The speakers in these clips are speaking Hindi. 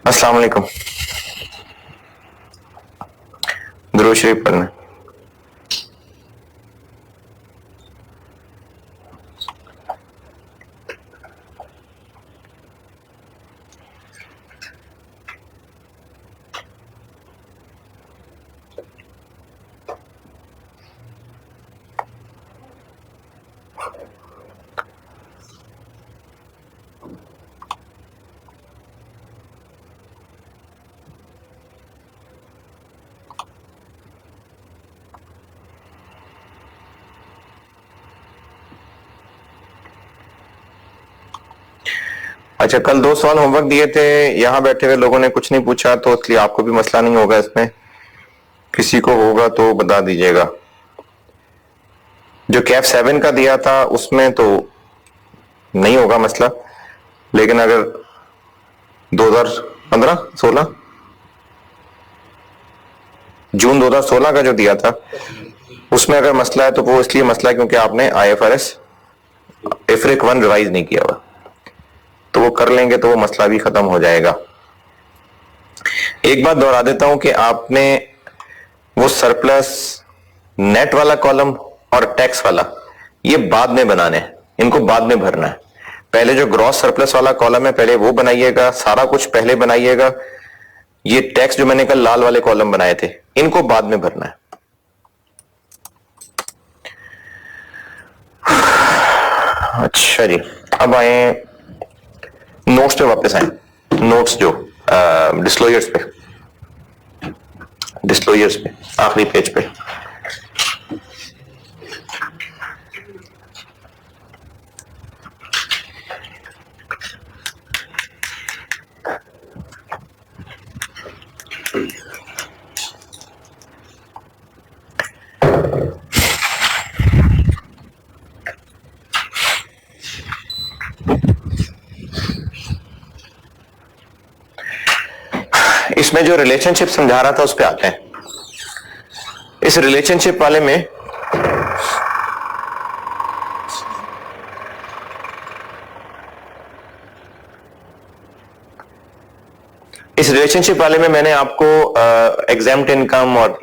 अस्सलाम वालेकुम। दुरूद शरीफ पढ़ना। अच्छा, कल 2 सवाल होमवर्क दिए थे, यहाँ बैठे हुए लोगों ने कुछ नहीं पूछा, तो इसलिए आपको भी मसला नहीं होगा इसमें। किसी को होगा तो बता दीजिएगा। जो कैफ 7 का दिया था उसमें तो नहीं होगा मसला, लेकिन अगर 2015-16 जून 2016 का जो दिया था उसमें अगर मसला है तो वो इसलिए मसला है क्योंकि आपने IFRS IFRIC 1 रिवाइज नहीं किया हुआ, तो वो कर लेंगे तो वो मसला भी खत्म हो जाएगा। एक बात दोहरा देता हूं कि आपने वो सरप्लस नेट वाला कॉलम और टैक्स वाला ये बाद में बनाने हैं, इनको बाद में भरना है। पहले जो ग्रॉस सरप्लस वाला कॉलम है पहले वो बनाइएगा, सारा कुछ पहले बनाइएगा। ये टैक्स जो मैंने कल लाल वाले कॉलम बनाए थे इनको बाद में भरना है। अच्छा जी, अब आए नोट्स पे वापस आए। नोट्स जो डिस्क्लोजर्स पे आखिरी पेज पे इसमें जो रिलेशनशिप समझा रहा था उस पे आते हैं। इस रिलेशनशिप वाले में मैंने आपको एग्जाम्प्ट इनकम और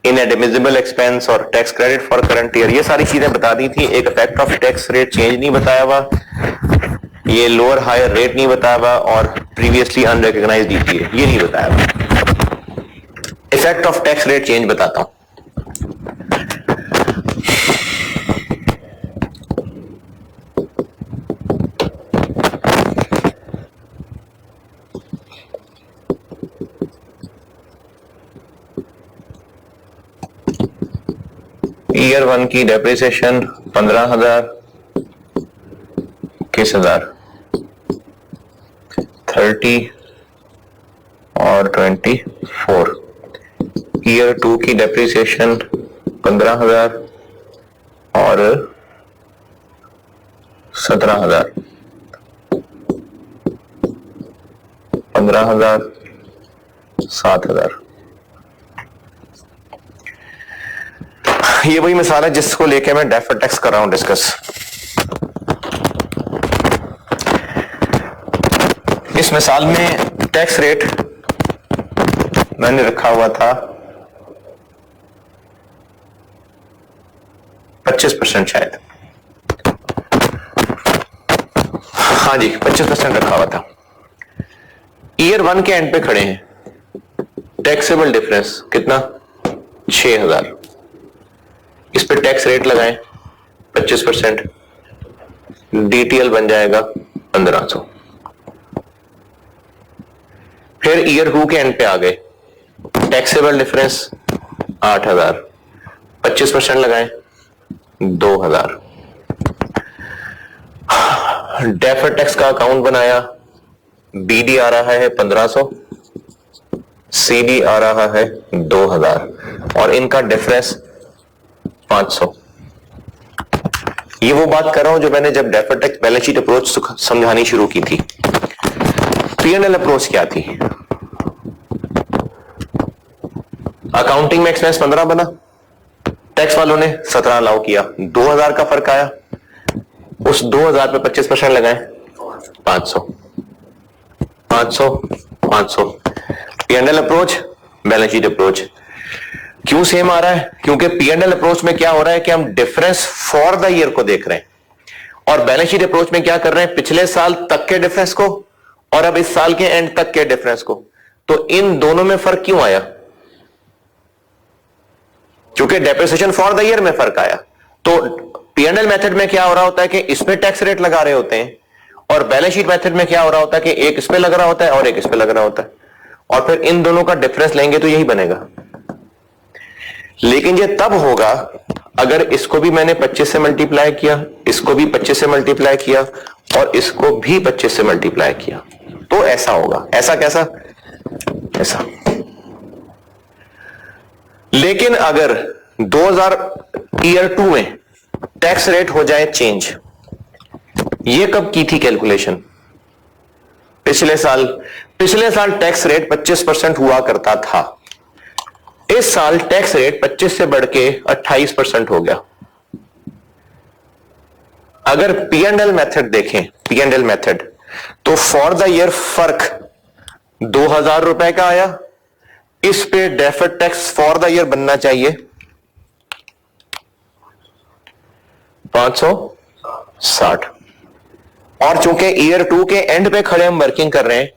इनएडमिसिबल एक्सपेंस और tax credit for current year ये सारी चीजें बता दी थी। एक effect of tax rate change नहीं बताया हुआ, ये लोअर हायर रेट नहीं बताया हुआ, और प्रीवियसली अनरिकॉग्नाइज्ड DTA ये नहीं बताया हुआ। Effect of tax rate change बताता हूं। ईयर 1 की डेप्रिसिएशन 15,000, 21,000, 30 और 24। ईयर 2 की डेप्रिसिएशन 15,000 और 17,000, 15,000, 7,000। ये वही मिसाल है जिसको लेके मैं डेफर्ड टैक्स कर रहा हूं डिस्कस। इस मिसाल में टैक्स रेट मैंने रखा हुआ था 25% शायद, हाँ जी 25% रखा हुआ था। ईयर 1 के एंड पे खड़े हैं, टैक्सेबल डिफरेंस कितना 6,000। इस पे टैक्स रेट लगाएं 25%, DTL बन जाएगा 1500। फिर ईयर 2 के एंड पे आ गए, टैक्सेबल डिफरेंस 8,000, 25% लगाएं 2,000। डेफर्ड टैक्स का अकाउंट बनाया, BD आ रहा है 1500, CD आ रहा है 2,000 और इनका डिफरेंस 500। ये वो बात कर रहा हूं जो मैंने जब deferred tax balance sheet approach समझानी शुरू की थी। P&L अप्रोच क्या थी? अकाउंटिंग में एक्सपेंस 15 बना, टैक्स वालों ने 17 अलाउ किया, 2,000 का फर्क आया, उस 2,000 पे 25% लगाए 500, 500, 500। P&L approach, balance sheet approach. क्यों सेम आ रहा है? क्योंकि P&L अप्रोच में क्या हो रहा है कि हम डिफरेंस फॉर द ईयर को देख रहे हैं, और बैलेंस शीट अप्रोच में क्या कर रहे हैं, पिछले साल तक के डिफरेंस को और अब इस साल के एंड तक के डिफरेंस को। तो इन दोनों में फर्क क्यों आया? क्योंकि डेप्रिसिएशन फॉर द ईयर में फर्क आया। तो P&L मेथड में क्या हो रहा होता है कि इसमें टैक्स रेट लगा रहे होते हैं, और बैलेंस शीट मेथड में क्या हो रहा होता है कि एक इस पे लग रहा होता है और एक इस पे लग रहा होता है, और फिर इन दोनों का डिफरेंस लेंगे तो यही बनेगा। लेकिन ये तब होगा अगर इसको भी मैंने 25 से मल्टीप्लाई किया, इसको भी 25 से मल्टीप्लाई किया और इसको भी 25 से मल्टीप्लाई किया, तो ऐसा होगा। ऐसा कैसा? ऐसा। लेकिन अगर 2000 ईयर 2 में टैक्स रेट हो जाए चेंज, ये कब की थी कैलकुलेशन? पिछले साल। पिछले साल टैक्स रेट 25% हुआ करता था, इस साल टैक्स रेट 25 से बढ़ के 28% हो गया। अगर P&L मेथड देखें, P&L मेथड, तो फॉर द ईयर फर्क 2000 रुपए का आया, इस पे deferred tax for the year बनना चाहिए 560, और चूंकि ईयर 2 के एंड पे खड़े हम वर्किंग कर रहे हैं,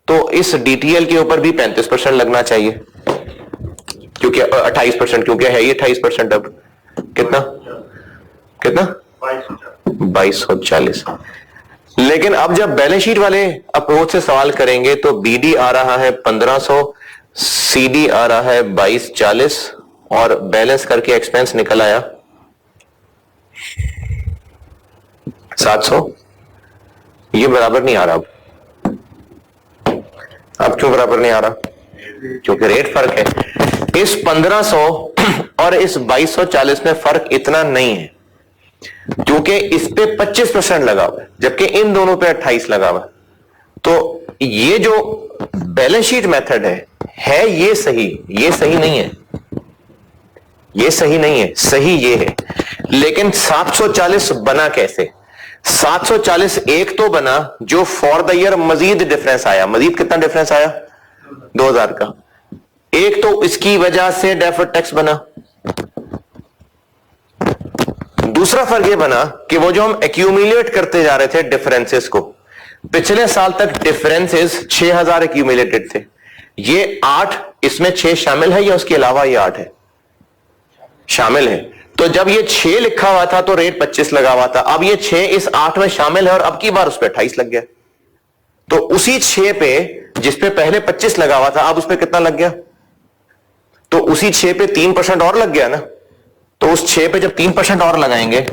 तो इस DTL के ऊपर भी 35% लगना चाहिए, क्योंकि 28%, क्योंकि है ये 28%। अब कितना कितना 2240। लेकिन अब जब बैलेंस शीट वाले अप्रोच से सवाल करेंगे तो BD आ रहा है 1500, CD आ रहा है 2240, और बैलेंस करके एक्सपेंस निकल आया 700। ये बराबर नहीं आ रहा। अब क्यों बराबर नहीं आ रहा? क्योंकि रेट फर्क है। इस 1500 और इस 2240 में फर्क इतना नहीं है, क्योंकि इस पे 25% लगा हुआ है, जबकि इन दोनों पे 28 लगा हुआ है। तो ये जो बैलेंस शीट मेथड है ये सही, ये सही नहीं है, ये सही नहीं है, सही ये है। लेकिन 740 बना कैसे? 740 एक तो बना जो फॉर द ईयर मजीद डिफरेंस आया। मजीद कितना डिफरेंस आया? 2000 का। एक तो इसकी वजह से डेफर्ड टैक्स बना। दूसरा फर्क यह बना कि वो जो हम एक्यूमुलेट करते जा रहे थे डिफरेंसेस को, पिछले साल तक डिफरेंसेस 6000 एक्यूमुलेटेड थे, ये 8 इसमें 6 शामिल है या उसके अलावा ये 8 है? शामिल है। तो जब ये 6 लिखा हुआ था तो रेट 25 लगा हुआ था, अब ये 6 इस 8 में शामिल है और अब की बार उस पर 28 लग गया। तो उसी 6 पे जिस पे पहले 25 लगा हुआ था, अब उस पर कितना लग गया? तो उसी 6 पे 3% और लग गया ना। तो उस 6 पे जब 3% और लगाएंगे,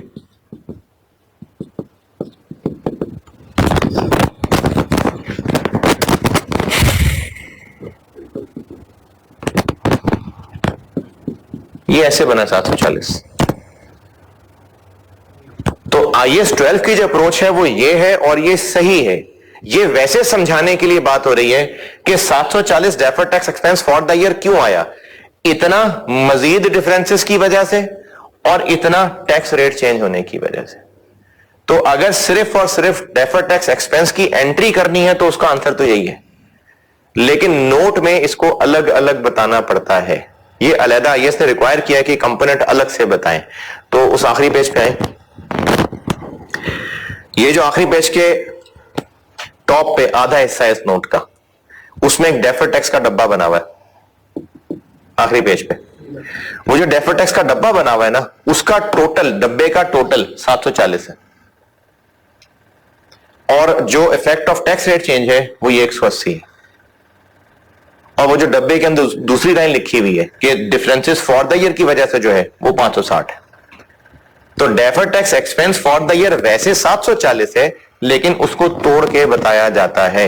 ये ऐसे बना 740। तो IAS 12 की जो अप्रोच है वो ये है, और ये सही है। ये वैसे समझाने के लिए बात हो रही है कि 740 deferred tax expense for the year क्यों आया, इतना मजीद डिफरेंसेस की वजह से और इतना टैक्स रेट चेंज होने की वजह से। तो अगर सिर्फ और सिर्फ डेफर्ड टैक्स एक्सपेंस की एंट्री करनी है तो उसका आंसर तो यही है, लेकिन नोट में इसको अलग अलग बताना पड़ता है। ये अलग IAS ने रिक्वायर किया है कि कंपोनेंट अलग से बताएं। तो उस आखिरी पेज पे आए, ये जो आखिरी पेज के टॉप पे आधा हिस्सा है इस नोट का, उसमें एक डेफर्ड टैक्स का डब्बा बना हुआ है। आखिरी पेज पे वो जो डेफर्ड टैक्स का डब्बा बना हुआ है ना, उसका टोटल, डब्बे का टोटल 740 है, और जो effect of tax rate change है वो ये 180 है। और वो जो डब्बे के अंदर दूसरी लाइन लिखी हुई है कि डिफरेंसेस फॉर द ईयर की वजह से जो है वो 560 है। तो deferred tax expense for the year वैसे 740 है, लेकिन उसको तोड़ के बताया जाता है।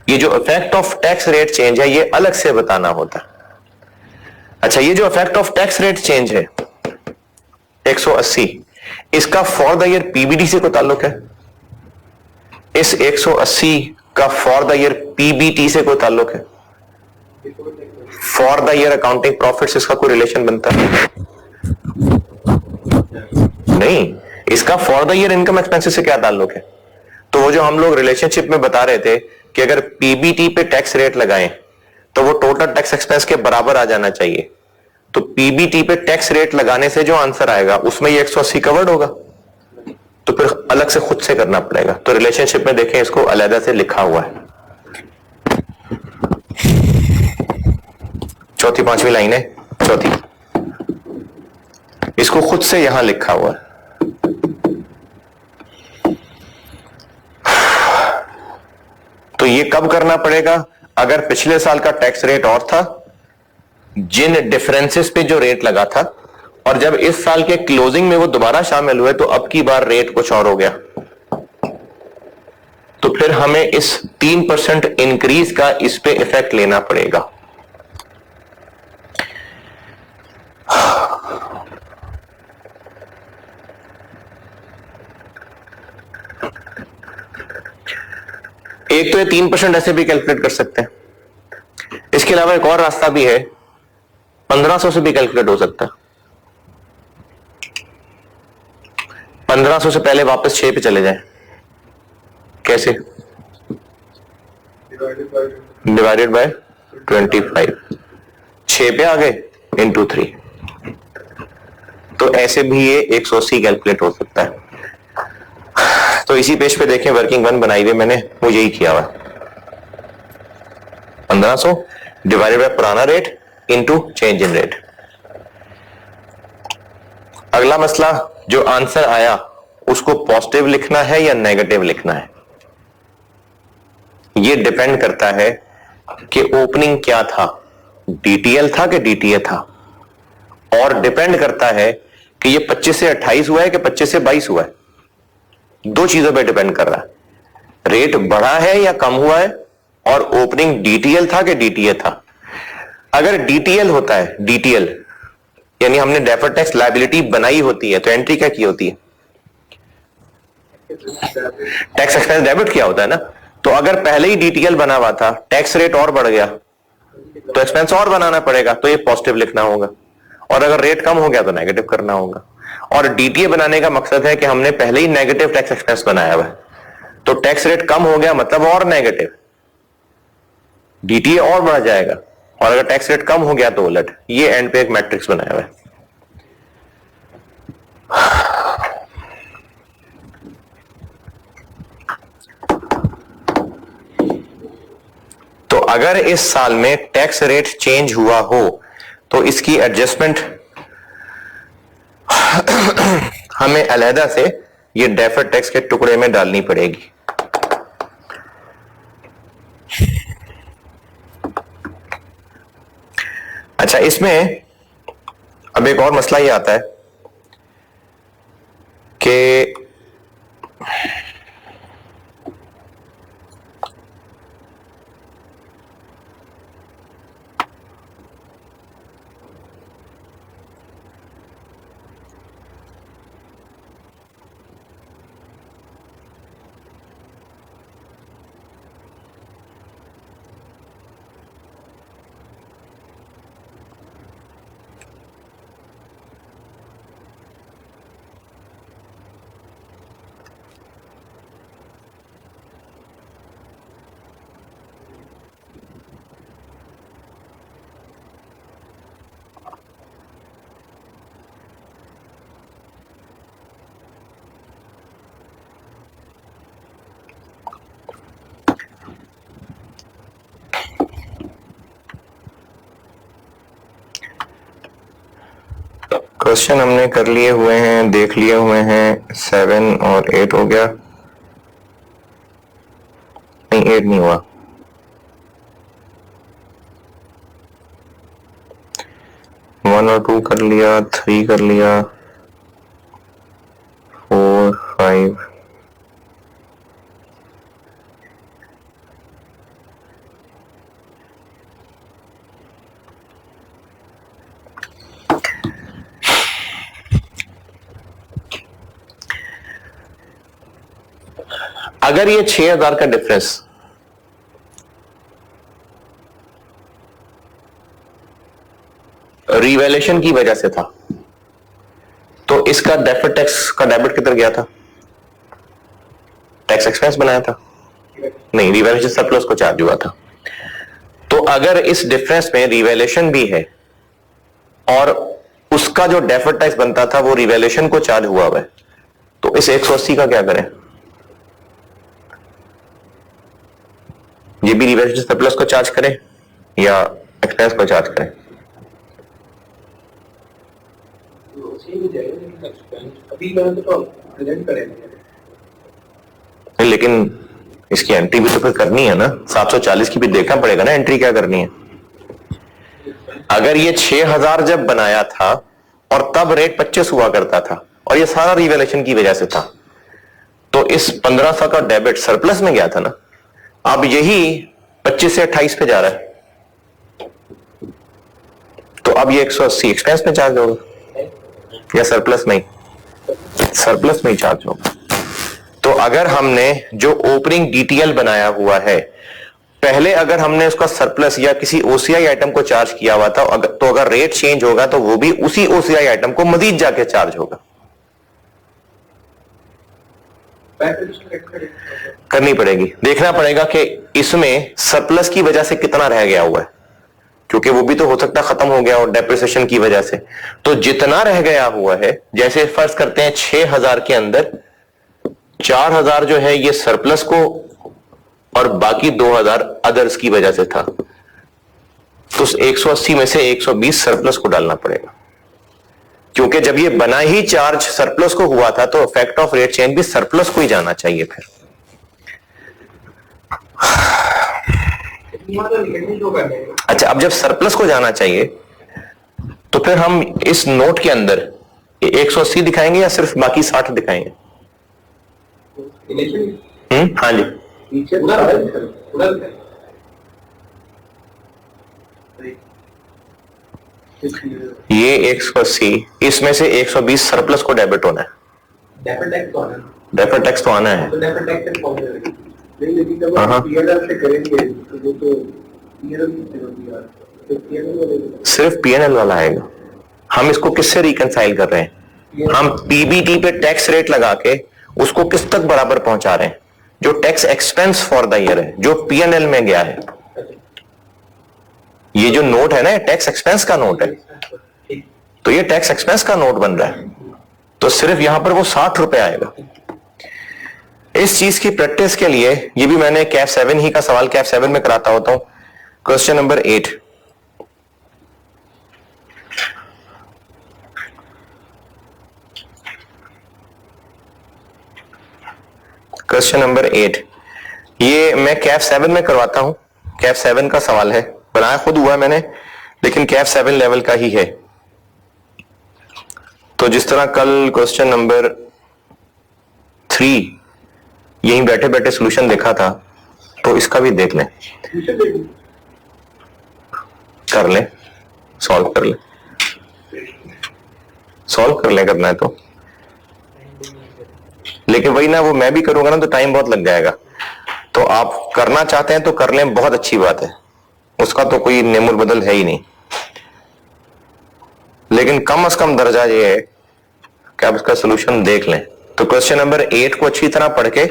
ये जो effect of tax rate change है ये अलग से बताना होता है। अच्छा, ये जो effect of tax rate change है 180, इसका फॉर द ईयर PBT से कोई ताल्लुक है? इस 180 का फॉर द ईयर PBT से कोई ताल्लुक है? For the year accounting profits इसका कोई रिलेशन बनता है? नहीं। इसका for the year income expenses से क्या ताल्लुक है? तो वो जो हम लोग रिलेशनशिप में बता रहे थे कि अगर पीबीटी पे टैक्स रेट लगाएं तो वो टोटल टैक्स एक्सपेंस के बराबर आ जाना चाहिए। तो पीबीटी पे टैक्स रेट लगाने से जो आंसर आएगा उसमें ये 180 कवर्ड होगा, तो फिर अलग से खुद से करना पड़ेगा। तो रिलेशनशिप में देखें, इसको अलग से लिखा हुआ है। चौथी पांचवी लाइन है, चौथी, इसको खुद से यहां लिखा हुआ है। तो ये कब करना पड़ेगा? अगर पिछले साल का टैक्स रेट और था, जिन डिफरेंसेस पे जो रेट लगा था, और जब इस साल के क्लोजिंग में वो दोबारा शामिल हुए तो अब की बार रेट कुछ और हो गया, तो फिर हमें इस 3% इंक्रीज का इस पे इफेक्ट लेना पड़ेगा। एक तो ये 3% ऐसे भी कैलकुलेट कर सकते हैं, इसके अलावा एक और रास्ता भी है, 1500 से भी कैलकुलेट हो सकता है। 1500 से पहले वापस 6 पे चले जाएं। कैसे? डिवाइडेड बाय 25, 6 पे आ गए इंटू 3, तो ऐसे भी ये 180 कैलकुलेट हो सकता है। तो इसी पेज पे देखें, वर्किंग वन बनाई हुई मैंने, वो यही किया हुआ, 1500 डिवाइडेड बाय पुराना rate into change in rate. अगला मसला, जो आंसर आया उसको पॉजिटिव लिखना है या नेगेटिव लिखना है, यह डिपेंड करता है कि ओपनिंग क्या था, डीटीएल था कि डीटीए था, और डिपेंड करता है कि यह 25 से 28 हुआ है कि 25 से 22 हुआ है। दो चीजों पे डिपेंड कर रहा है, रेट बढ़ा है या कम हुआ है, और ओपनिंग डीटीएल था कि डीटीए था। अगर डीटीएल होता है, डीटीएल यानी हमने डेफर्ड टैक्स लायबिलिटी बनाई होती है, तो एंट्री क्या की होती है? टैक्स एक्सपेंस डेबिट किया होता है ना। तो अगर पहले ही डीटीएल बना हुआ था, टैक्स रेट और बढ़ गया, तो एक्सपेंस और बनाना पड़ेगा, तो ये पॉजिटिव लिखना होगा, और अगर रेट कम हो गया तो नेगेटिव करना होगा। और डीटीए बनाने का मकसद है कि हमने पहले ही नेगेटिव टैक्स एक्सपेंस बनाया हुआ है, तो टैक्स रेट कम हो गया मतलब और नेगेटिव, डीटीए और बढ़ जाएगा, और अगर टैक्स रेट कम हो गया तो उलट। ये एंड पे एक मैट्रिक्स बनाया हुआ है। तो अगर इस साल में टैक्स रेट चेंज हुआ हो तो इसकी एडजस्टमेंट हमें अलहदा से ये डेफर्ड टैक्स के टुकड़े में डालनी पड़ेगी। अच्छा, इसमें अब एक और मसला ये आता है कि क्वेश्चन हमने कर लिए हुए हैं, देख लिए हुए हैं। 7 और 8 हो गया, नहीं 8 नहीं हुआ। 1 और 2 कर लिया, 3 कर लिया, 4 5 अगर ये 6000 का डिफरेंस रिवैल्यूएशन की वजह से था, तो इसका डेफर्ड टैक्स का डेबिट किधर गया था? टैक्स एक्सपेंस बनाया था। नहीं, रिवैल्यूएशन सरप्लस को चार्ज हुआ था। तो अगर इस डिफरेंस में रिवैल्यूएशन भी है और उसका जो डेफर्ड टैक्स बनता था वो रिवैल्यूएशन को चार्ज हुआ है, तो इस 180 का क्या करें? ये भी रिवैल्यूएशन सरप्लस को चार्ज करें या एक्सपेंस को चार्ज करें? लेकिन इसकी एंट्री भी तो फिर करनी है ना, 740 की भी देखना पड़ेगा ना एंट्री क्या करनी है। अगर ये 6000 जब बनाया था और तब रेट 25 हुआ करता था और ये सारा रिवैल्यूएशन की वजह से था, तो इस 1500 का डेबिट सरप्लस में गया था ना। अब यही 25 से 28 पे जा रहा है, तो अब ये 180 एक्सपेंस में चार्ज होगा या सरप्लस में ही? सरप्लस में ही चार्ज होगा। तो अगर हमने जो ओपनिंग डीटीएल बनाया हुआ है, पहले अगर हमने उसका सरप्लस या किसी ओसीआई आइटम को चार्ज किया हुआ था, तो अगर रेट चेंज होगा तो वो भी उसी ओसीआई आइटम को मजीद जाके चार्ज होगा। करनी पड़ेगी, देखना पड़ेगा कि इसमें सरप्लस की वजह से कितना रह गया हुआ है, क्योंकि वो भी तो हो सकता है खत्म हो गया और डेप्रिसिएशन की वजह से। तो जितना रह गया हुआ है, जैसे फर्ज करते हैं 6000 के अंदर 4000 जो है ये सरप्लस को और बाकी 2000 अदर्स की वजह से था, तो उस 180 में से 120 सरप्लस को डालना पड़ेगा, क्योंकि जब ये बना ही चार्ज सरप्लस को हुआ था तो इफेक्ट ऑफ रेट चेंज भी सरप्लस को ही जाना चाहिए। फिर अच्छा, अब जब सरप्लस को जाना चाहिए तो फिर हम इस नोट के अंदर 180 दिखाएंगे या सिर्फ बाकी 60 दिखाएंगे? हाँ जी, ये 180, इसमें से 120 सरप्लस को डेबिट होना है। डेफर्ड टैक्स तो आना है। सिर्फ पीएनएल वाला आएगा। हम इसको किससे रिकंसाइल कर रहे हैं? हम पीबीटी पे टैक्स रेट लगा के उसको किस तक बराबर पहुंचा रहे हैं? जो tax expense for the year है, जो पीएनएल में गया है। ये जो नोट है ना, टैक्स एक्सपेंस का नोट है, तो ये टैक्स एक्सपेंस का नोट बन रहा है, तो सिर्फ यहां पर वो 60 रुपए आएगा। इस चीज की प्रैक्टिस के लिए ये भी मैंने कैफ 7 ही का सवाल कैफ 7 में कराता होता हूं। क्वेश्चन नंबर 8, क्वेश्चन नंबर 8 ये मैं कैफ 7 में करवाता हूं। कैफ 7 का सवाल है, बनाया खुद हुआ मैंने, लेकिन कैफ 7 लेवल का ही है। तो जिस तरह कल क्वेश्चन नंबर 3 यहीं बैठे बैठे सॉल्यूशन देखा था, तो इसका भी देख लें, कर लें, सॉल्व कर लें, सॉल्व कर लें, करना है तो। लेकिन वही ना, वो मैं भी करूंगा ना तो टाइम बहुत लग जाएगा। तो आप करना चाहते हैं तो कर लें, बहुत अच्छी बात है, उसका तो कोई नेमुल बदल है ही नहीं। लेकिन कम से कम दर्जा ये है कि आप इसका सॉल्यूशन देख लें। तो क्वेश्चन नंबर 8 को अच्छी तरह पढ़ के,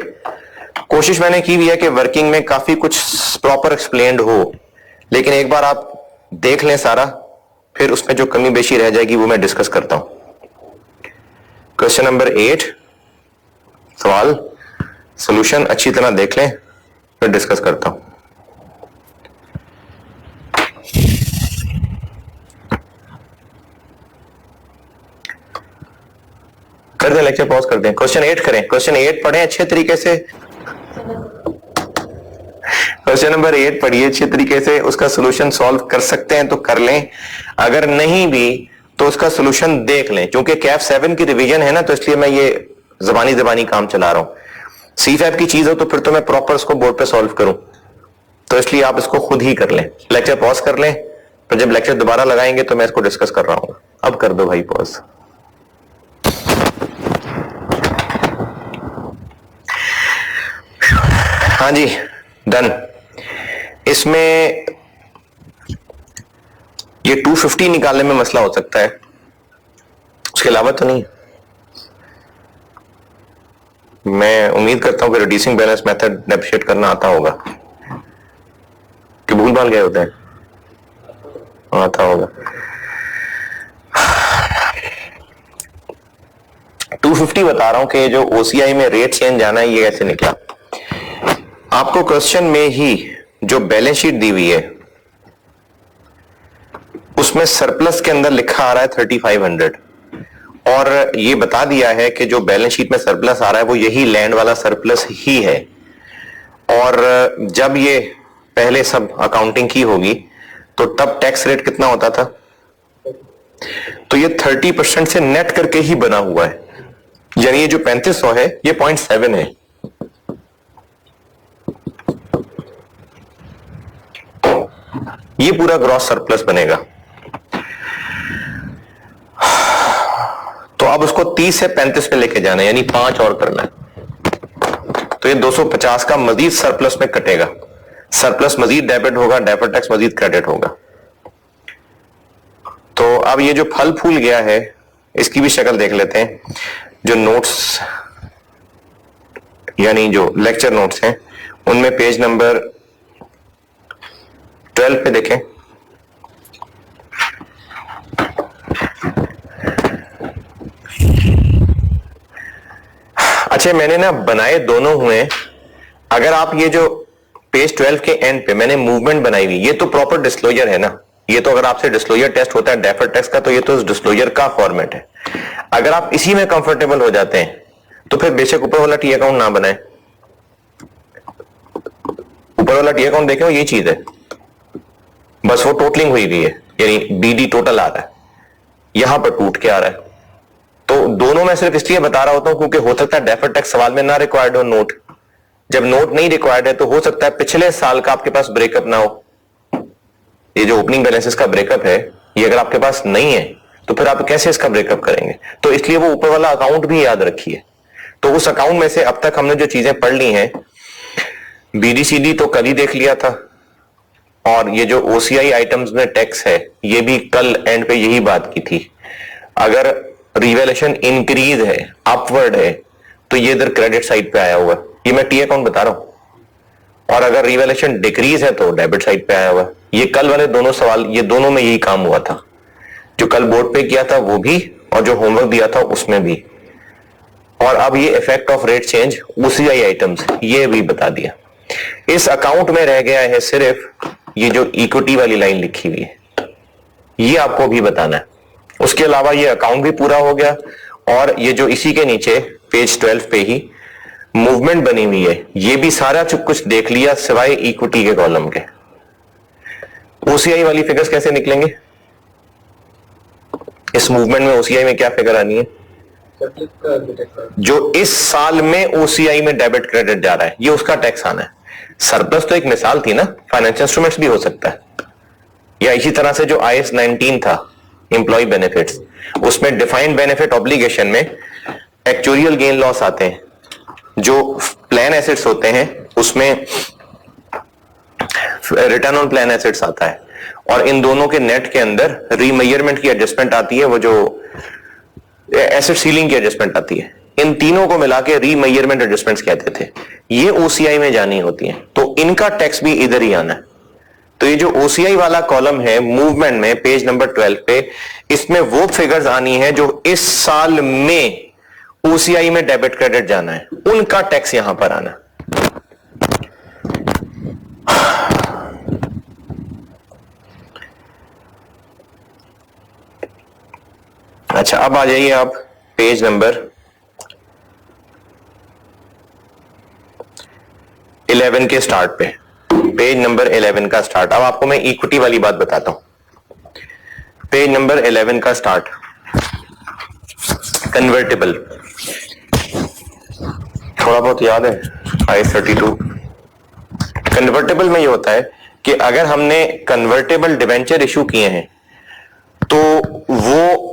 कोशिश मैंने की भी है कि वर्किंग में काफी कुछ प्रॉपर एक्सप्लेन्ड हो, लेकिन एक बार आप देख लें सारा, फिर उसमें जो कमी बेशी रह जाएगी वो मैं डिस्कस करता हूं। क्वेश्चन नंबर 8 सवाल, सॉल्यूशन अच्छी तरह देख लें, फिर डिस्कस करता हूं। कर दें, लेक्चर पॉज कर दें, क्वेश्चन 8 करें, क्वेश्चन 8 पढ़ें अच्छे तरीके से। क्वेश्चन नंबर 8 पढ़िए अच्छे तरीके से, उसका सॉल्यूशन सॉल्व कर सकते हैं तो कर लें, अगर नहीं भी तो उसका सॉल्यूशन देख लें। क्योंकि कैफ 7 की रिवीजन है ना, तो इसलिए मैं ये जबानी काम चला रहा हूं। C5 की चीज हो तो फिर तो मैं प्रॉपर उसको बोर्ड पे सॉल्व करूं, तो इसलिए आप इसको खुद ही कर लें। लेक्चर पॉज कर लें, फिर जब लेक्चर दोबारा लगाएंगे तो मैं इसको डिस्कस कर रहा हूं। अब कर दो भाई पॉज। हाँ जी, डन। इसमें ये 250 निकालने में मसला हो सकता है, उसके अलावा तो नहीं। मैं उम्मीद करता हूं कि रिड्यूसिंग बैलेंस मेथड डेप्रिशिएट करना आता होगा कि भूल भाल गए होते हैं, आता होगा। 250 बता रहा हूं कि जो ओसीआई में रेट चेंज जाना है ये कैसे निकला। आपको क्वेश्चन में ही जो बैलेंस शीट दी हुई है उसमें सरप्लस के अंदर लिखा आ रहा है 3500 और ये बता दिया है कि जो बैलेंस शीट में सरप्लस आ रहा है वो यही लैंड वाला सरप्लस ही है। और जब ये पहले सब अकाउंटिंग की होगी तो तब टैक्स रेट कितना होता था, तो ये 30% से नेट करके ही बना हुआ है, यानी ये जो 3500 है ये 0.7 है। ये पूरा ग्रॉस सरप्लस बनेगा। तो अब उसको 30 से 35 में लेके जाना है, यानी 5 और करना है। तो ये 250 का मजीद सरप्लस में कटेगा। सरप्लस मजीद डेबिट होगा, डेफर्ड टैक्स मजीद क्रेडिट होगा। तो अब ये जो फल फूल गया है इसकी भी शक्ल देख लेते हैं। जो नोट्स यानी जो लेक्चर नोट्स हैं उनमें पेज नंबर 12 पे देखें। अच्छा, मैंने ना बनाए दोनों हुए। अगर आप ये जो पेज 12 के एंड पे मैंने मूवमेंट बनाई हुई, ये तो प्रॉपर डिस्क्लोजर है ना। ये तो अगर आपसे डिस्क्लोजर टेस्ट होता है डेफर्ड टैक्स का तो ये तो डिस्क्लोजर का फॉर्मेट है। अगर आप इसी में कंफर्टेबल हो जाते हैं तो फिर बेशक ऊपर वाला टी अकाउंट ना बनाए। ऊपर वाला टी अकाउंट देखें, ये चीज है, बस वो टोटलिंग हुई हुई है, यानी बीडी टोटल आ रहा है, यहां पर टूट के आ रहा है। तो दोनों में सिर्फ इसलिए बता रहा होता हूं क्योंकि हो सकता है डेफर्ड टैक्स सवाल में ना रिक्वायर्ड हो नोट। जब नोट नहीं रिक्वायर्ड है तो हो सकता है पिछले साल का आपके पास ब्रेकअप ना हो। ये जो ओपनिंग बैलेंसेस का ब्रेकअप है ये अगर आपके पास नहीं है तो फिर आप कैसे इसका ब्रेकअप करेंगे। तो इसलिए वो ऊपर वाला अकाउंट भी याद रखिए। तो उस अकाउंट में से अब तक हमने जो चीजें पढ़ ली हैं, बीडीसीडी तो कल ही देख लिया था, और ये जो ओसीआई आइटम्स में टैक्स है ये भी कल एंड पे यही बात की थी। अगर रिवैल्यूएशन इंक्रीज है, अपवर्ड है, तो ये इधर क्रेडिट साइड पे आया हुआ है, ये मैं टी अकाउंट बता रहा हूं। और अगर रिवैल्यूएशन डिक्रीज है तो डेबिट साइड पे आया हुआ है। ये कल वाले दोनों सवाल, ये दोनों में यही काम हुआ था, जो कल बोर्ड पे किया था वो भी और जो होमवर्क दिया था उसमें भी। और अब ये effect of rate change OCI items ये भी बता दिया। इस अकाउंट में रह गया है सिर्फ ये जो इक्विटी वाली लाइन लिखी हुई है, ये आपको भी बताना है। उसके अलावा ये अकाउंट भी पूरा हो गया। और ये जो इसी के नीचे पेज 12 पे ही मूवमेंट बनी हुई है, ये भी सारा कुछ देख लिया सिवाय इक्विटी के कॉलम के। ओसीआई वाली फिगर्स कैसे निकलेंगे, इस मूवमेंट में ओसीआई में क्या फिगर आनी है, जो इस साल में ओसीआई में डेबिट क्रेडिट जा रहा है ये उसका टैक्स आना है। सरप्लस तो एक मिसाल थी ना, फाइनेंशियल इंस्ट्रूमेंट्स भी हो सकता है। या इसी तरह से जो IAS 19 था एम्प्लॉय बेनिफिट्स, उसमें डिफाइंड बेनिफिट ऑब्लिगेशन में एक्चुअरियल गेन लॉस आते हैं। जो प्लान एसेट्स होते हैं उसमें रिटर्न ऑन प्लान एसेट्स आता है, और इन दोनों के नेट के अंदर रीमेजरमेंट की एडजस्टमेंट आती है, वो जो एसेट सीलिंग की एडजस्टमेंट आती है। इन तीनों को मिला के रीमेजरमेंट एडजस्टमेंट्स कहते थे। ये ओसीआई में जानी होती है, तो इनका टैक्स भी इधर ही आना है। तो ये जो ओसीआई वाला कॉलम है मूवमेंट में पेज नंबर 12 पे, इसमें वो फिगर्स आनी है जो इस साल में ओसीआई में डेबिट क्रेडिट जाना है, उनका टैक्स यहां पर आना। अच्छा, अब आ जाइए आप पेज नंबर 11 के स्टार्ट पे। पेज नंबर 11 का स्टार्ट। अब आपको मैं इक्विटी वाली बात बताता हूं। पेज नंबर 11 का स्टार्ट, कन्वर्टेबल, थोड़ा बहुत याद है IAS 32। कन्वर्टेबल में ये होता है कि अगर हमने कन्वर्टेबल डिवेंचर इशू किए हैं तो वो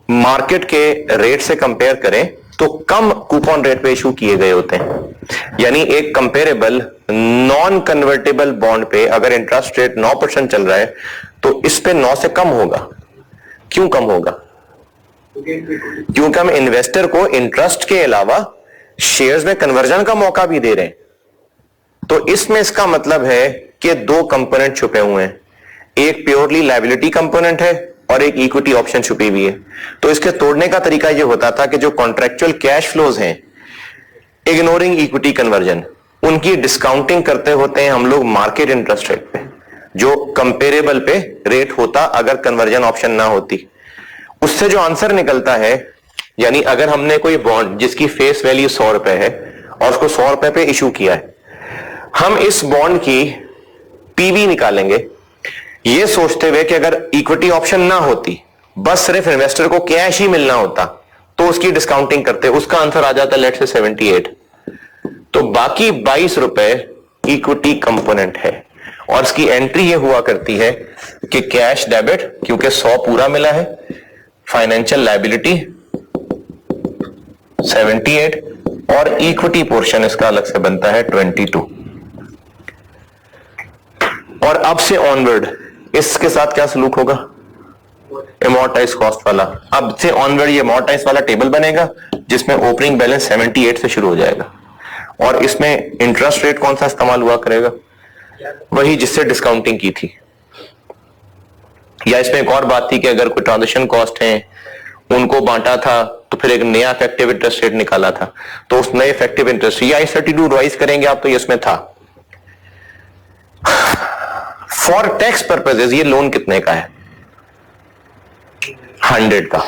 मार्केट के रेट से कंपेयर करें तो कम कूपन रेट पे इशू किए गए होते हैं। यानी एक कंपेरेबल नॉन कन्वर्टेबल बॉन्ड पे अगर इंटरेस्ट रेट 9% चल रहा है तो इस पे 9 से कम होगा। क्यों कम होगा? क्योंकि हम इन्वेस्टर को इंटरेस्ट के अलावा शेयर्स में कन्वर्जन का मौका भी दे रहे हैं, तो इसमें इसका मतलब है कि दो कंपोनेंट छुपे हुए हैं, एक प्योरली लायबिलिटी कंपोनेंट है और एक इक्विटी ऑप्शन छुपी हुई है। तो इसके तोड़ने का तरीका यह होता था कि जो कॉन्ट्रेक्चुअल कैश फ्लोज हैं, इग्नोरिंग इक्विटी कन्वर्जन, उनकी डिस्काउंटिंग करते होते हैं हम लोग मार्केट इंटरेस्ट रेट पे, जो कंपेरेबल पे रेट होता अगर कन्वर्जन ऑप्शन ना होती। उससे जो आंसर निकलता है, यानी अगर हमने कोई बॉन्ड जिसकी फेस वैल्यू 100 रुपए है और उसको 100 रुपए पे इशू किया है, हम इस बॉन्ड की पीवी निकालेंगे ये सोचते हुए कि अगर इक्विटी ऑप्शन ना होती, बस सिर्फ इन्वेस्टर को कैश ही मिलना होता, तो उसकी डिस्काउंटिंग करते, उसका आंसर आ जाता लेट से 78। तो बाकी 22 रुपए इक्विटी कंपोनेंट है और इसकी एंट्री ये हुआ करती है कि कैश डेबिट, क्योंकि 100 पूरा मिला है, फाइनेंशियल लायबिलिटी 78 और इक्विटी पोर्शन इसका अलग से बनता है 22। और अब से ऑनवर्ड इसके साथ क्या सलूक होगा? एमोर्टाइज कॉस्ट वाला। अब से ऑनवर्ड ये एमोर्टाइज वाला टेबल बनेगा जिसमें ओपनिंग बैलेंस 78 से शुरू हो जाएगा और इसमें इंटरेस्ट रेट कौन सा इस्तेमाल हुआ करेगा? वही जिससे डिस्काउंटिंग की थी। या इसमें एक और बात थी कि अगर कोई ट्रांजेक्शन कॉस्ट है उनको बांटा था तो फिर एक नया इफेक्टिव इंटरेस्ट रेट निकाला था, तो उस नए इफेक्टिव इंटरेस्ट या 32 रिवाइज करेंगे आप तो ये इसमें था। फॉर टैक्स पर्पसेस ये लोन कितने का है? 100 का।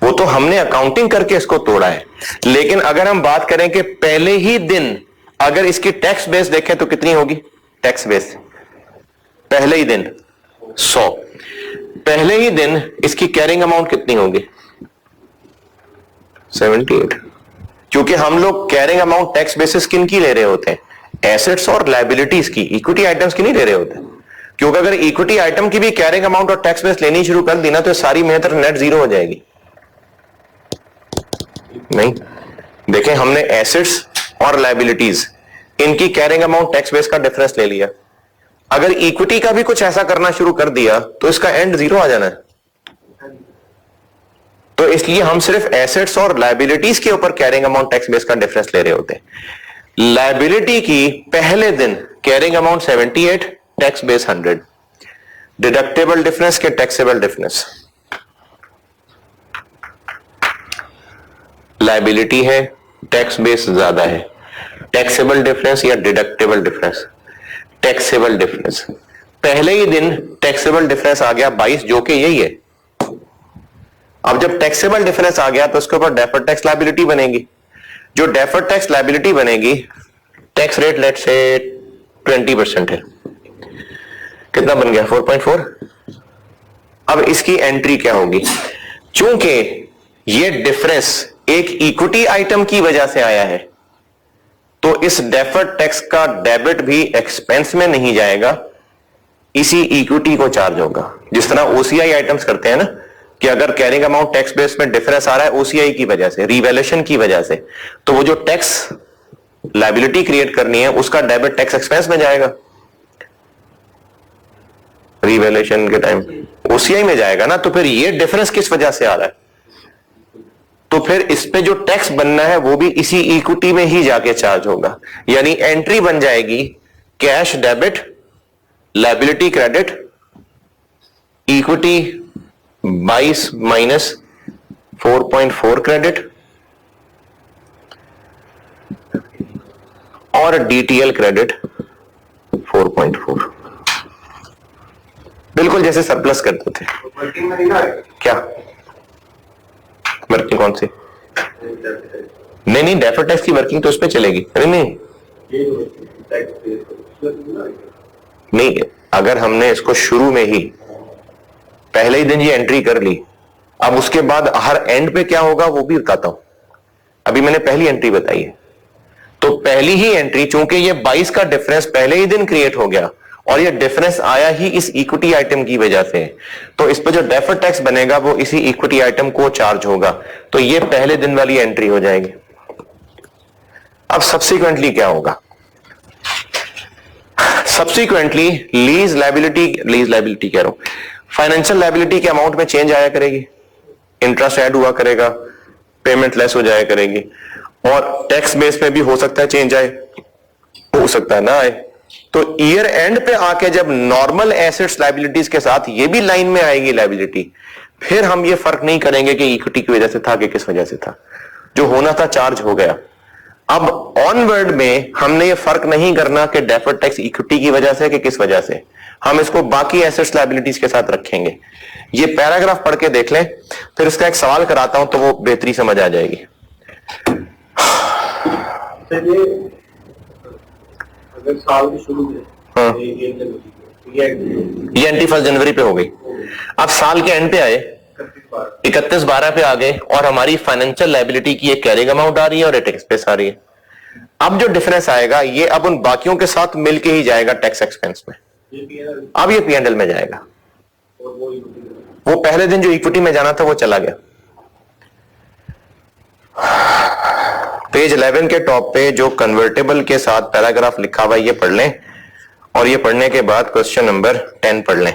वो तो हमने अकाउंटिंग करके इसको तोड़ा है, लेकिन अगर हम बात करें कि पहले ही दिन अगर इसकी टैक्स बेस देखें तो कितनी होगी? टैक्स बेस पहले ही दिन 100, पहले ही दिन इसकी कैरिंग अमाउंट कितनी होगी? 78। क्योंकि हम लोग कैरिंग अमाउंट टैक्स बेसिस किन की ले रहे होते हैं? एसेट्स और लायबिलिटीज की, इक्विटी आइटम्स की नहीं ले रहे होते। क्योंकि अगर इक्विटी आइटम की भी कैरिंग अमाउंट और टैक्स बेस लेनी शुरू कर दी ना तो सारी मेहनत नेट जीरो हो जाएगी। नहीं, देखें हमने एसेट्स और लायबिलिटीज इनकी कैरिंग अमाउंट टैक्स बेस का डिफरेंस ले लिया, अगर इक्विटी का भी कुछ ऐसा करना शुरू कर दिया तो इसका एंड जीरो आ जाना है। तो इसलिए हम सिर्फ एसेट्स और लायबिलिटीज के ऊपर कैरिंग अमाउंट टैक्स बेस का डिफरेंस ले रहे होते हैं। लायबिलिटी की पहले दिन carrying amount 78, tax base 100, deductible difference के टैक्सेबल डिफरेंस। लायबिलिटी है, टैक्स बेस ज्यादा है, टैक्सेबल डिफरेंस या डिडक्टेबल डिफरेंस? Taxable difference. पहले ही दिन टैक्सेबल डिफरेंस आ गया 22, जो कि यही है। अब जब टैक्सेबल डिफरेंस आ गया तो उसके ऊपर डेफर्ड टैक्स लायबिलिटी बनेगी। जो डेफर्ड टैक्स लायबिलिटी बनेगी, टैक्स रेट लेट से 20% है, कितना बन गया? 4.4। अब इसकी एंट्री क्या होगी? चूंकि ये डिफरेंस एक इक्विटी आइटम की वजह से आया है तो इस डेफर्ड टैक्स का डेबिट भी एक्सपेंस में नहीं जाएगा, इसी इक्विटी को चार्ज होगा। जिस तरह ओसीआई आइटम्स करते हैं ना कि अगर कैरिंग अमाउंट टैक्स बेस में डिफरेंस आ रहा है ओसीआई की वजह से, रिवैल्यूएशन की वजह से, तो वो जो टैक्स लायबिलिटी क्रिएट करनी है उसका डेबिट टैक्स एक्सपेंस में जाएगा। रिवैल्यूएशन के टाइम ओसीआई में जाएगा ना, तो फिर ये डिफरेंस किस वजह से आ रहा है? तो फिर इस पे जो टैक्स बनना है वो भी इसी इक्विटी में ही जाके चार्ज होगा। यानी एंट्री बन जाएगी cash debit, liability credit, equity 22 minus 4.4 credit और डीटीएल क्रेडिट 4.4। बिल्कुल जैसे सरप्लस करते थे। वर्किंग में नहीं ना क्या वर्किंग कौन सी? नहीं, डेफर्ड टैक्स की वर्किंग तो उस पर चलेगी। अरे नहीं, अगर हमने इसको शुरू में ही पहले ही दिन ये एंट्री कर ली, अब उसके बाद हर एंड पे क्या होगा वो भी बताता हूं। अभी मैंने पहली एंट्री बताई है, तो पहली ही एंट्री, चूंकि ये 22 का डिफरेंस पहले ही दिन क्रिएट हो गया और ये डिफरेंस आया ही इस इक्विटी आइटम की वजह से, तो इस पर जो डेफर्ड टैक्स बनेगा वो इसी इक्विटी आइटम को चार्ज होगा, तो ये पहले दिन वाली एंट्री हो जाएगी। अब सब्सिक्वेंटली क्या होगा? सब्सिक्वेंटली लीज लायबिलिटी कह रहा हूं, फाइनेंशियल लायबिलिटी के अमाउंट में चेंज आया करेगी, इंटरेस्ट ऐड हुआ करेगा, पेमेंट लेस हो जाया करेगी, और टैक्स बेस में भी हो सकता है चेंज आए, हो सकता है ना आए। तो ईयर एंड पे आके जब नॉर्मल एसेट्स लायबिलिटीज के साथ ये भी लाइन में आएगी लायबिलिटी, फिर हम ये फर्क नहीं करेंगे कि इक्विटी की वजह से था कि किस वजह से था, जो होना था चार्ज हो गया। अब ऑनवर्ड में हमने ये फर्क नहीं करना कि डेफर्ड टैक्स इक्विटी की वजह से कि किस वजह से, हम इसको बाकी एसेट्स लायबिलिटीज के साथ रखेंगे। ये पैराग्राफ पढ़ के देख लें, फिर इसका एक सवाल कराता हूं तो वो बेहतरी समझ आ जाएगी। अगर साल की शुरू में ये एंट्री 1 जनवरी पे हो गई, अब साल के एंड पे आए 31/12 पे आ गए और हमारी फाइनेंशियल लायबिलिटी की एक कैरिंग अमाउंट आ रही है और एक एक्सपेंस आ रही है। अब जो डिफरेंस आएगा ये अब उन बाकियों के साथ मिलके ही जाएगा टैक्स एक्सपेंस में। अब ये पीएनएल में जाएगा। वो पहले दिन जो इक्विटी में जाना था वो चला गया। पेज 11 के टॉप पे जो कन्वर्टेबल के साथ पैराग्राफ लिखा हुआ है ये पढ़ लें, और ये पढ़ने के बाद क्वेश्चन नंबर 10 पढ़ लें।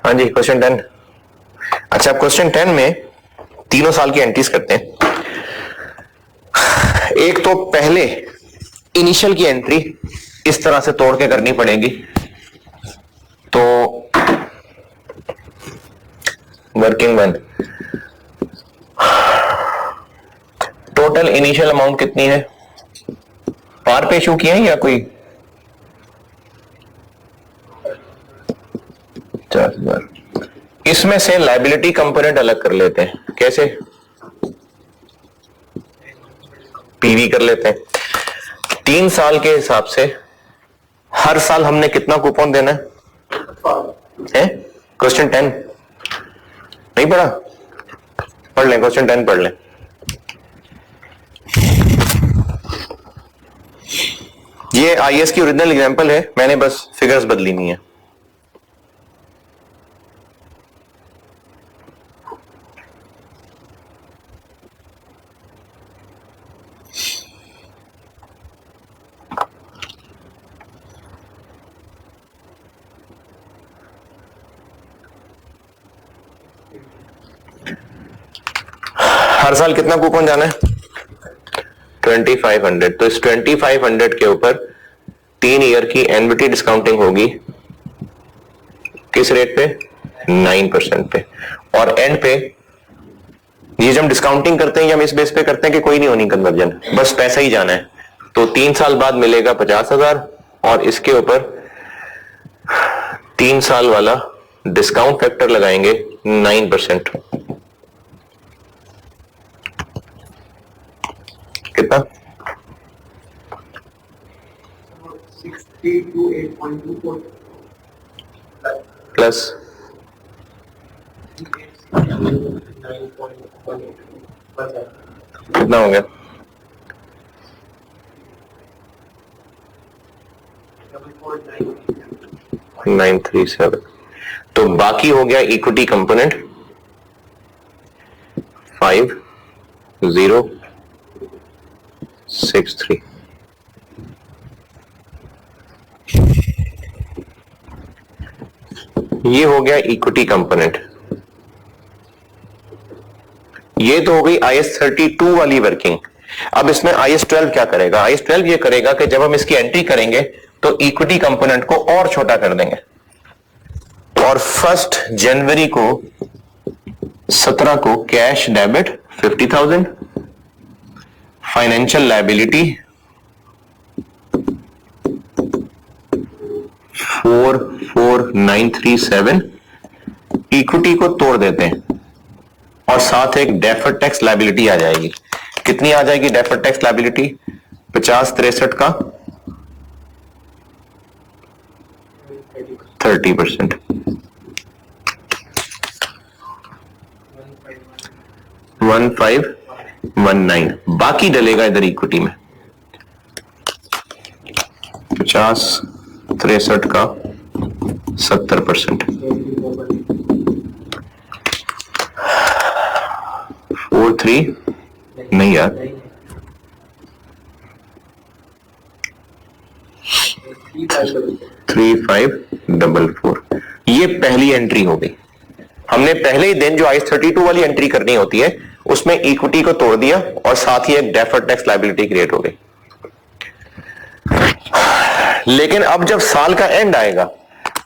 हाँ जी, क्वेश्चन 10। अच्छा, क्वेश्चन 10 में तीनों साल की एंट्रीज करते हैं। एक तो पहले इनिशियल की एंट्री इस तरह से तोड़ के करनी पड़ेगी, तो working one total initial amount कितनी है, पार पे इशू किया है या कोई 40,000। इसमें से लायबिलिटी कंपोनेंट अलग कर लेते हैं। कैसे? पीवी कर लेते हैं। 3 साल के हिसाब से हर साल हमने कितना कूपन देना है? क्वेश्चन 10 नहीं पढ़ा? पढ़ लें, क्वेश्चन 10 पढ़ लें। ये आईएएस की ओरिजिनल एग्जांपल है, मैंने बस फिगर्स बदली नहीं है। हर साल कितना कूपन जाना है? 2500। तो इस 2500 के ऊपर 3 ईयर की एनविटी डिस्काउंटिंग होगी किस रेट पे? 9% पे। और एंड पे ये जब डिस्काउंटिंग करते हैं, हम इस बेस पे करते हैं कि कोई नहीं होनी कन्वर्जन, बस पैसा ही जाना है। तो 3 साल बाद मिलेगा 50,000 और इसके ऊपर 3 साल वाला डिस्काउंट फैक्टर लगाएंगे 9%। कितना? 60 to 8.24। प्लस 9.18 कितना हो गया? 937। तो बाकी हो गया इक्विटी कंपोनेंट 5063। ये हो गया इक्विटी कंपोनेंट। ये तो हो गई IS-32 वाली वर्किंग। अब इसमें IS-12 क्या करेगा? IS-12 ये करेगा कि जब हम इसकी एंट्री करेंगे तो इक्विटी कंपोनेंट को और छोटा कर देंगे और 1 जनवरी को 17 को cash debit 50,000, financial liability 44937, equity को तोड़ देते हैं और साथ एक डेफर्ड टैक्स लायबिलिटी आ जाएगी। कितनी आ जाएगी डेफर्ड टैक्स लायबिलिटी? 50-63 का 30%, 1519। बाकी डलेगा इधर इक्विटी में 50-63 का 70%, 43 नहीं यार, 3544। ये पहली एंट्री हो गई। हमने पहले ही दिन जो IS-32 वाली एंट्री करनी होती है उसमें इक्विटी को तोड़ दिया और साथ ही एक डेफर्ड टैक्स लायबिलिटी क्रिएट हो गई। लेकिन अब जब साल का एंड आएगा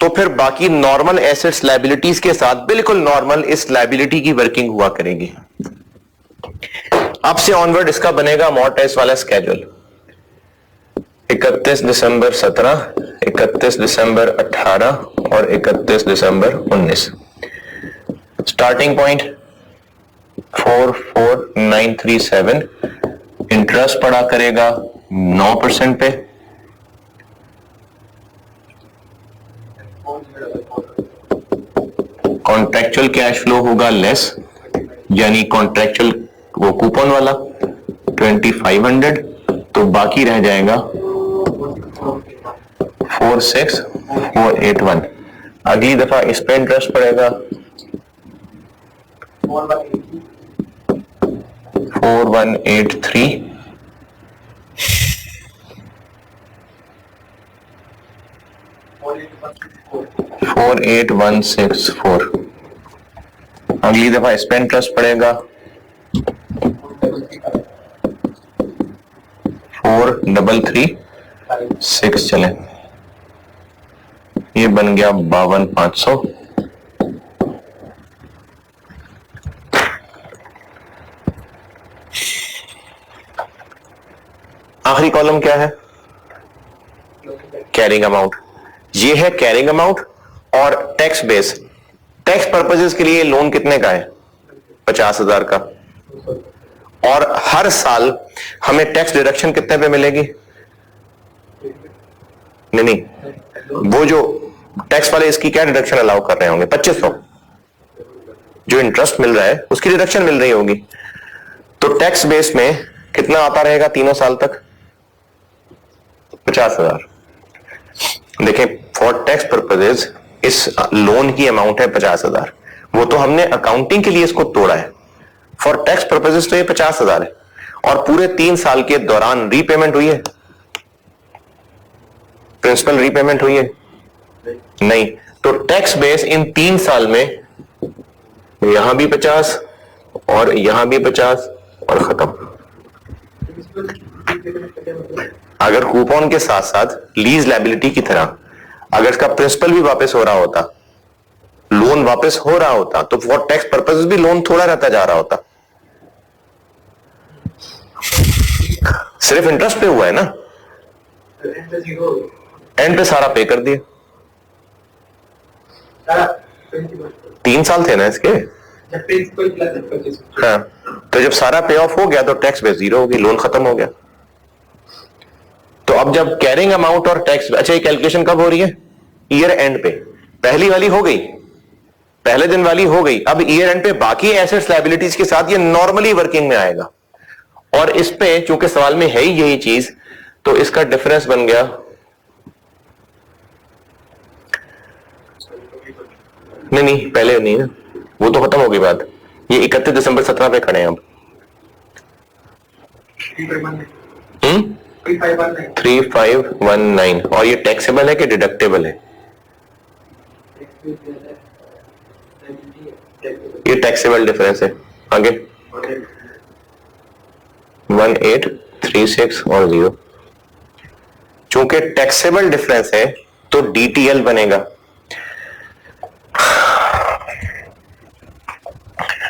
तो फिर बाकी नॉर्मल एसेट्स लायबिलिटीज के साथ बिल्कुल नॉर्मल इस लायबिलिटी की वर्किंग हुआ करेगी। अब से ऑनवर्ड इसका बनेगा अमोर्टाइज वाला स्केड्यूल। 31 दिसंबर 17, 31 दिसंबर 18 और 31 दिसंबर 19। स्टार्टिंग पॉइंट 44937, इंटरेस्ट पड़ा करेगा 9% पे, कॉन्ट्रेक्चुअल कैश फ्लो होगा लेस, यानी कॉन्ट्रेक्चुअल वो कूपन वाला 2500, तो बाकी रह जाएगा 46481। अगली दफा इस पे इंटरेस्ट पड़ेगा 4183, 48164। अगली दफा इस पे इंटरेस्ट पड़ेगा 4336। चले, ये बन गया 52,500। आखिरी कॉलम क्या है? Carrying amount. ये है कैरिंग अमाउंट और टैक्स बेस। टैक्स पर्पसेस के लिए लोन कितने का है? 50,000 का। और हर साल हमें टैक्स डिडक्शन कितने पे मिलेगी? नहीं, वो जो टैक्स वाले इसकी क्या डिडक्शन अलाउ कर रहे होंगे? 2500। जो इंटरेस्ट मिल रहा है उसकी डिडक्शन मिल रही होगी। तो टैक्स बेस में कितना आता रहेगा तीनों साल तक? 50,000। देखें, फॉर टैक्स पर्पसेस इस लोन की अमाउंट है 50,000। वो तो हमने अकाउंटिंग के लिए इसको तोड़ा है। फॉर टैक्स पर्पसेस तो ये 50,000 है और पूरे 3 साल के दौरान रीपेमेंट हुई है? प्रिंसिपल रीपेमेंट हुई है? नहीं। तो टैक्स बेस इन 3 साल में यहां भी 50 और यहां भी 50 और खत्म। अगर कूपन के साथ साथ लीज लायबिलिटी की तरह अगर इसका प्रिंसिपल भी वापस हो रहा होता, लोन वापस हो रहा होता, तो फॉर टैक्स पर्पसेस भी लोन थोड़ा रहता जा रहा होता। सिर्फ इंटरेस्ट पे हुआ है ना, एंड पे सारा पे कर दिया। 3 साल थे ना इसके। हाँ, तो जब सारा पे ऑफ हो गया तो टैक्स बेस 0 हो गई, लोन खत्म हो गया। तो अब जब कैरिंग अमाउंट और टैक्स, अच्छा ये कैलकुलेशन कब हो रही है? ईयर एंड पे। पहली वाली हो गई, पहले दिन वाली हो गई। अब ईयर एंड पे बाकी एसेट्स लायबिलिटीज के साथ ये नॉर्मली वर्किंग में आएगा, और इस पे चूंकि सवाल में है ही यही चीज, तो इसका डिफरेंस बन गया नहीं पहले नहीं ना, वो तो खत्म हो गई बात। ये 31 दिसंबर 17 पे खड़े हैं अब। 3519 और ये टैक्सेबल है कि डिडक्टेबल है? ये टैक्सेबल डिफरेंस है। आगे 1836 और 0, चूंकि टैक्सेबल डिफरेंस है तो डीटीएल बनेगा।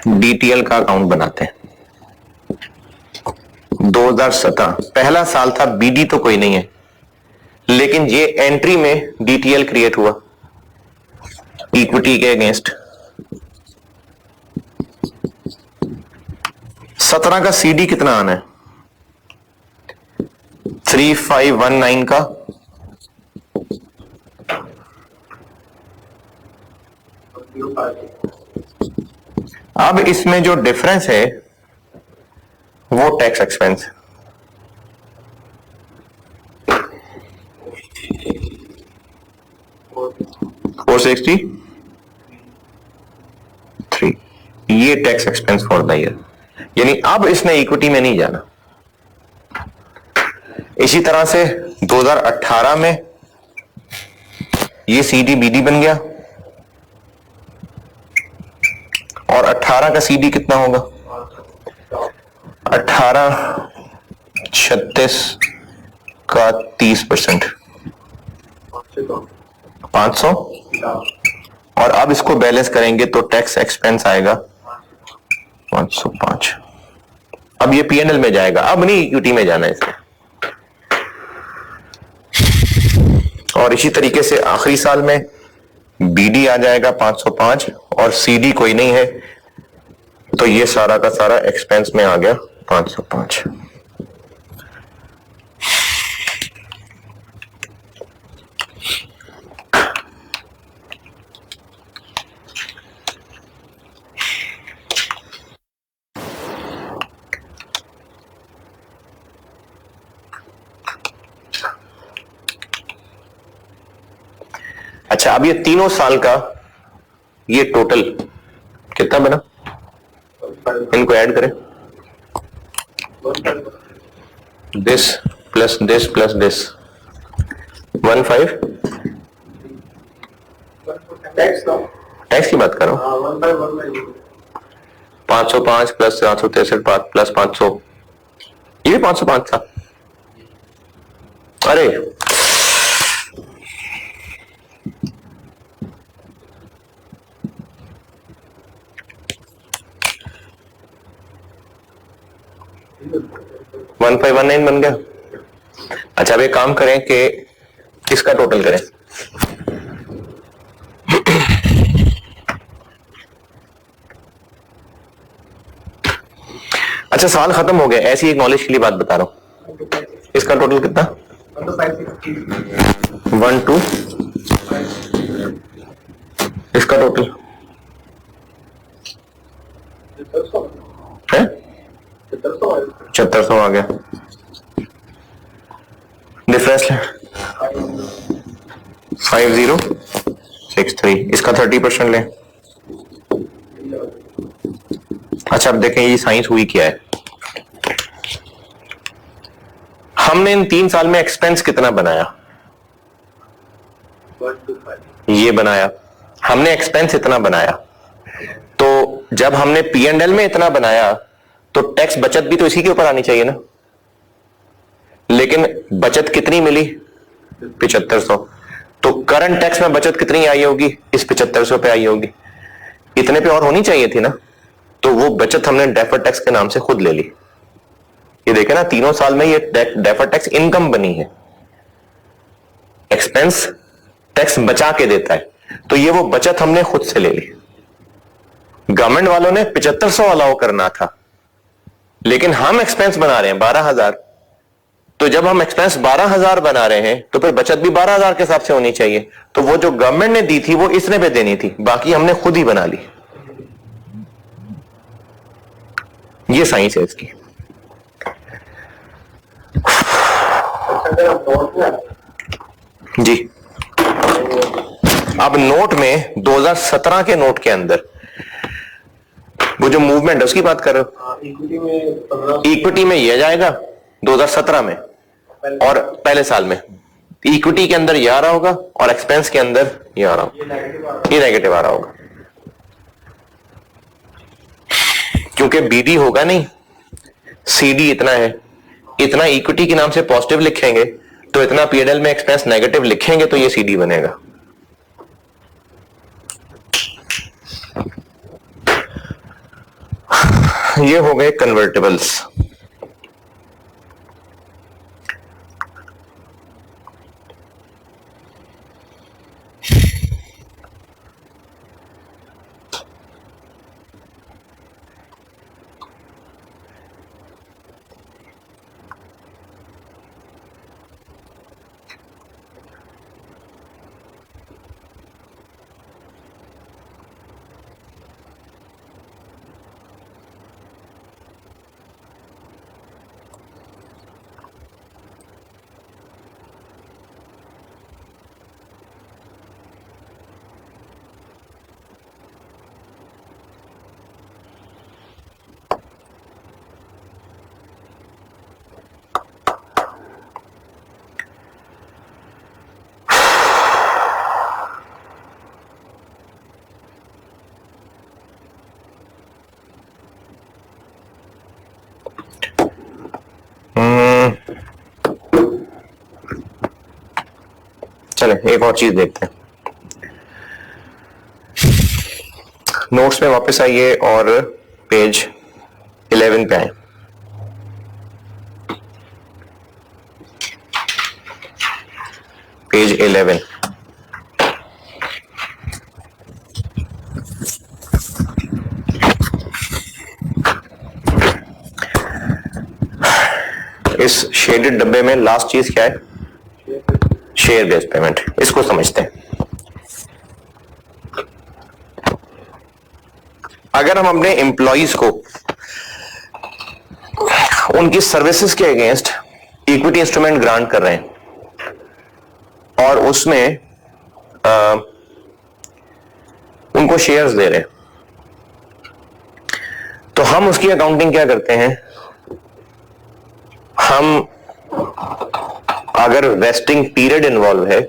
डीटीएल का अकाउंट बनाते हैं। 2017 पहला साल था, बीडी तो कोई नहीं है, लेकिन ये एंट्री में डीटीएल क्रिएट हुआ इक्विटी के अगेंस्ट। 17 का सीडी कितना आना है? 3519 का अब इसमें जो डिफरेंस है वो टैक्स एक्सपेंस। $463 ये tax expense for the year, यानी अब इसने इक्विटी में नहीं जाना। इसी तरह से 2018 में ये सीडी बीडी बन गया, और 18 का सीडी कितना होगा? 1836 का 30% 500, और अब इसको बैलेंस करेंगे तो टैक्स एक्सपेंस आएगा 505। अब ये पीएनएल में जाएगा, अब नहीं इक्विटी में जाना है इसमें। और इसी तरीके से आखिरी साल में बीडी आ जाएगा 505 और सीडी कोई नहीं है, तो ये सारा का सारा एक्सपेंस में आ गया 505। अच्छा, अब ये तीनों साल का ये टोटल कितना बना? इनको ऐड करें, this plus this plus this 15। Tax की बात कर रहा हूं। 505 प्लस 463 प्लस 500, ये भी 505 था। अरे वन 1519 बन गया। अच्छा, अब एक काम करें कि इसका टोटल करें। अच्छा, साल खत्म हो गया, ऐसी एक नॉलेज के लिए बात बता रहा हूं। इसका टोटल कितना? 12। इसका टोटल है 7400 आ गया। डिफरेंस 5063, इसका 30% लें। अच्छा, अब देखें ये साइंस हुई क्या है। हमने इन 3 साल में एक्सपेंस कितना बनाया? ये बनाया, हमने एक्सपेंस इतना बनाया। तो जब हमने P&L में इतना बनाया तो टैक्स बचत भी तो इसी के ऊपर आनी चाहिए ना। लेकिन बचत कितनी मिली? 7500। तो करंट टैक्स में बचत कितनी आई होगी? इस 7500 पे आई होगी। इतने पे और होनी चाहिए थी ना। तो वो बचत हमने डेफर्ड टैक्स के नाम से खुद ले ली। ये देखे ना, तीनों साल में ये डेफर्ड टैक्स इनकम बनी है। एक्सपेंस टैक्स बचा के देता है, तो ये वो बचत हमने खुद से ले ली। गवर्नमेंट वालों ने 7500 अलाउ करना था, लेकिन हम एक्सपेंस बना रहे हैं 12000। तो जब हम एक्सपेंस 12,000 बना रहे हैं तो फिर बचत भी 12,000 के हिसाब से होनी चाहिए। तो वो जो गवर्नमेंट ने दी थी वो इसने पे देनी थी, बाकी हमने खुद ही बना ली। ये साइंस है इसकी। जी, अब नोट में 2017 के नोट के अंदर वो जो मूवमेंट है उसकी बात कर रहे हो। इक्विटी में ये जाएगा 2017 में और पहले साल में इक्विटी के अंदर ये आ रहा होगा और एक्सपेंस के अंदर ये आ रहा होगा, ये नेगेटिव आ रहा होगा, क्योंकि बीडी होगा नहीं, सीडी इतना है, इतना इक्विटी के नाम से पॉजिटिव लिखेंगे तो इतना पीएनएल में एक्सपेंस नेगेटिव लिखेंगे तो ये सीडी बनेगा। ये हो गए कन्वर्टेबल्स। चले एक और चीज देखते हैं। नोट्स में वापस आइए और पेज 11 पे आए। पेज 11 इस शेडेड डब्बे में लास्ट चीज क्या है? Share based payment. इसको समझते हैं। अगर हम अपने एम्प्लॉइज को उनकी सर्विसेज के अगेंस्ट इक्विटी इंस्ट्रूमेंट ग्रांट कर रहे हैं और उसमें उनको शेयर्स दे रहे हैं, तो हम उसकी अकाउंटिंग क्या करते हैं? हम अगर वेस्टिंग पीरियड इन्वॉल्व है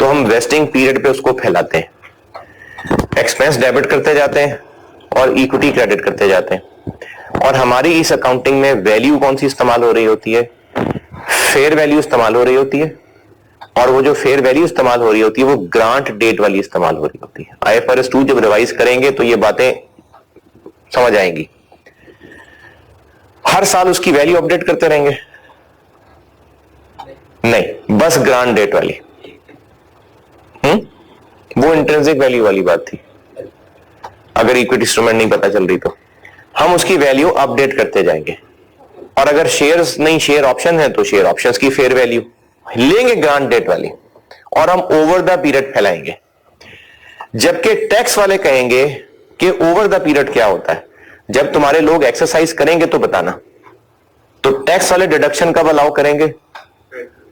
तो हम वेस्टिंग पीरियड पे उसको फैलाते हैं, एक्सपेंस डेबिट करते जाते हैं और इक्विटी क्रेडिट करते जाते हैं। और हमारी इस अकाउंटिंग में वैल्यू कौन सी इस्तेमाल हो रही होती है? फेयर वैल्यू इस्तेमाल हो रही होती है। और वो जो फेयर वैल्यू इस्तेमाल हो रही होती है वो ग्रांट डेट वाली इस्तेमाल हो रही होती है। IFRS 2 जब रिवाइज करेंगे तो ये बातें समझ आएंगी। हर साल उसकी वैल्यू अपडेट करते रहेंगे? नहीं, बस ग्रांट डेट वाली। वो इंट्रिंसिक वैल्यू वाली बात थी। अगर इक्विटी इंस्ट्रूमेंट नहीं पता चल रही तो हम उसकी वैल्यू अपडेट करते जाएंगे। और अगर शेयर्स नहीं, शेयर ऑप्शन है तो शेयर ऑप्शंस की फेयर वैल्यू लेंगे ग्रांट डेट वाली और हम ओवर द पीरियड फैलाएंगे। जबकि टैक्स वाले कहेंगे कि ओवर द पीरियड क्या होता है? जब तुम्हारे लोग एक्सरसाइज करेंगे तो बताना। तो टैक्स वाले डिडक्शन कब अलाउ करेंगे?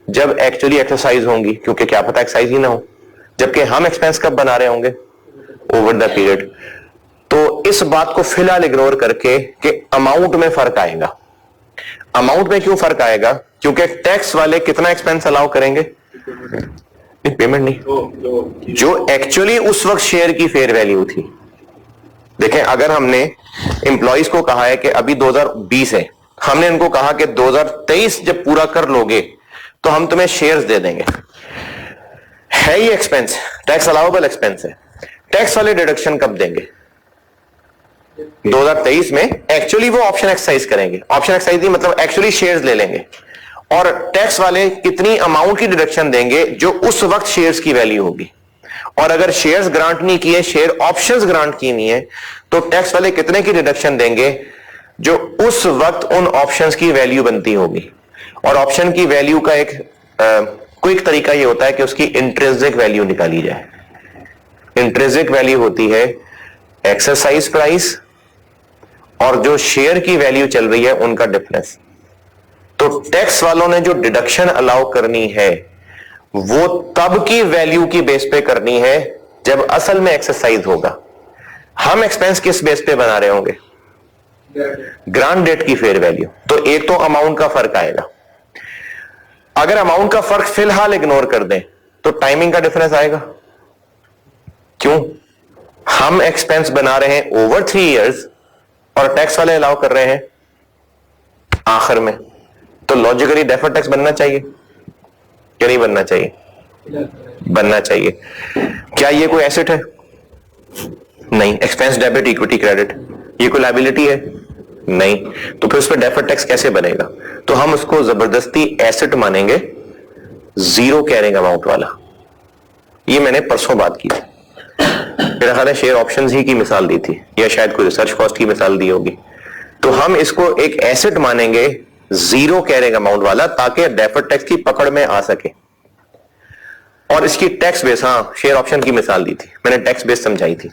जब एक्चुअली एक्सरसाइज होंगी, क्योंकि क्या पता एक्सरसाइज ही ना हो। जबकि हम एक्सपेंस कब बना रहे होंगे? Over the period. तो इस बात को फिलहाल इग्नोर करके कि अमाउंट में फर्क आएगा। अमाउंट में क्यों फर्क आएगा? क्योंकि टैक्स वाले कितना एक्सपेंस अलाउ करेंगे? पेमेंट नहीं, जो एक्चुअली उस वक्त शेयर की फेयर वैल्यू थी। देखें, अगर हमने एम्प्लॉइज को कहा है कि अभी 2020 है, हमने इनको कहा कि 2023 जब पूरा कर लोगे तो हम तुम्हें शेयर्स दे देंगे, है ये एक्सपेंस, टैक्स अलाउएबल एक्सपेंस है। टैक्स वाले डिडक्शन कब देंगे? 2023 में एक्चुअली वो ऑप्शन एक्सरसाइज करेंगे। ऑप्शन एक्सरसाइज नहीं मतलब एक्चुअली शेयर्स ले लेंगे। और टैक्स वाले कितनी अमाउंट की डिडक्शन देंगे? जो उस वक्त शेयर्स की वैल्यू होगी। और अगर शेयर्स ग्रांट नहीं किए, शेयर ऑप्शंस ग्रांट की नहीं है, तो टैक्स वाले कितने की डिडक्शन देंगे? जो उस वक्त उन ऑप्शंस की वैल्यू बनती होगी। और ऑप्शन की वैल्यू का एक क्विक तरीका ये होता है कि उसकी इंट्रिंसिक वैल्यू निकाली जाए। इंट्रिंसिक वैल्यू होती है एक्सरसाइज प्राइस और जो शेयर की वैल्यू चल रही है उनका डिफरेंस। तो टैक्स वालों ने जो डिडक्शन अलाउ करनी है वो तब की वैल्यू की बेस पे करनी है जब असल में एक्सरसाइज होगा। हम एक्सपेंस किस बेस पे बना रहे होंगे? ग्रांट डेट की फेयर वैल्यू। तो एक तो अमाउंट का फर्क आएगा। अगर अमाउंट का फर्क फिलहाल इग्नोर कर दें तो टाइमिंग का डिफरेंस आएगा। क्यों? हम एक्सपेंस बना रहे हैं ओवर 3 इयर्स और टैक्स वाले अलाउ कर रहे हैं आखिर में। तो लॉजिकली डेफर्ड टैक्स बनना चाहिए या नहीं बनना चाहिए? बनना चाहिए। क्या ये कोई एसेट है? नहीं। एक्सपेंस डेबिट इक्विटी क्रेडिट, ये कोई लायबिलिटी है? नहीं। तो फिर उस पर डेफर्ड टैक्स कैसे बनेगा? तो हम उसको जबरदस्ती एसेट मानेंगे, जीरो कैरिंग अमाउंट वाला। ये मैंने परसों बात की थी, मेरा ख्याल है शेयर ऑप्शंस ही की मिसाल दी थी या शायद कोई रिसर्च कॉस्ट की मिसाल दी होगी। तो हम इसको एक एसेट मानेंगे जीरो कैरिंग अमाउंट वाला, ताकि डेफर्ड टैक्स की पकड़ में आ सके। और इसकी टैक्स बेस, हाँ शेयर ऑप्शन की मिसाल दी थी मैंने, टैक्स बेस समझाई थी।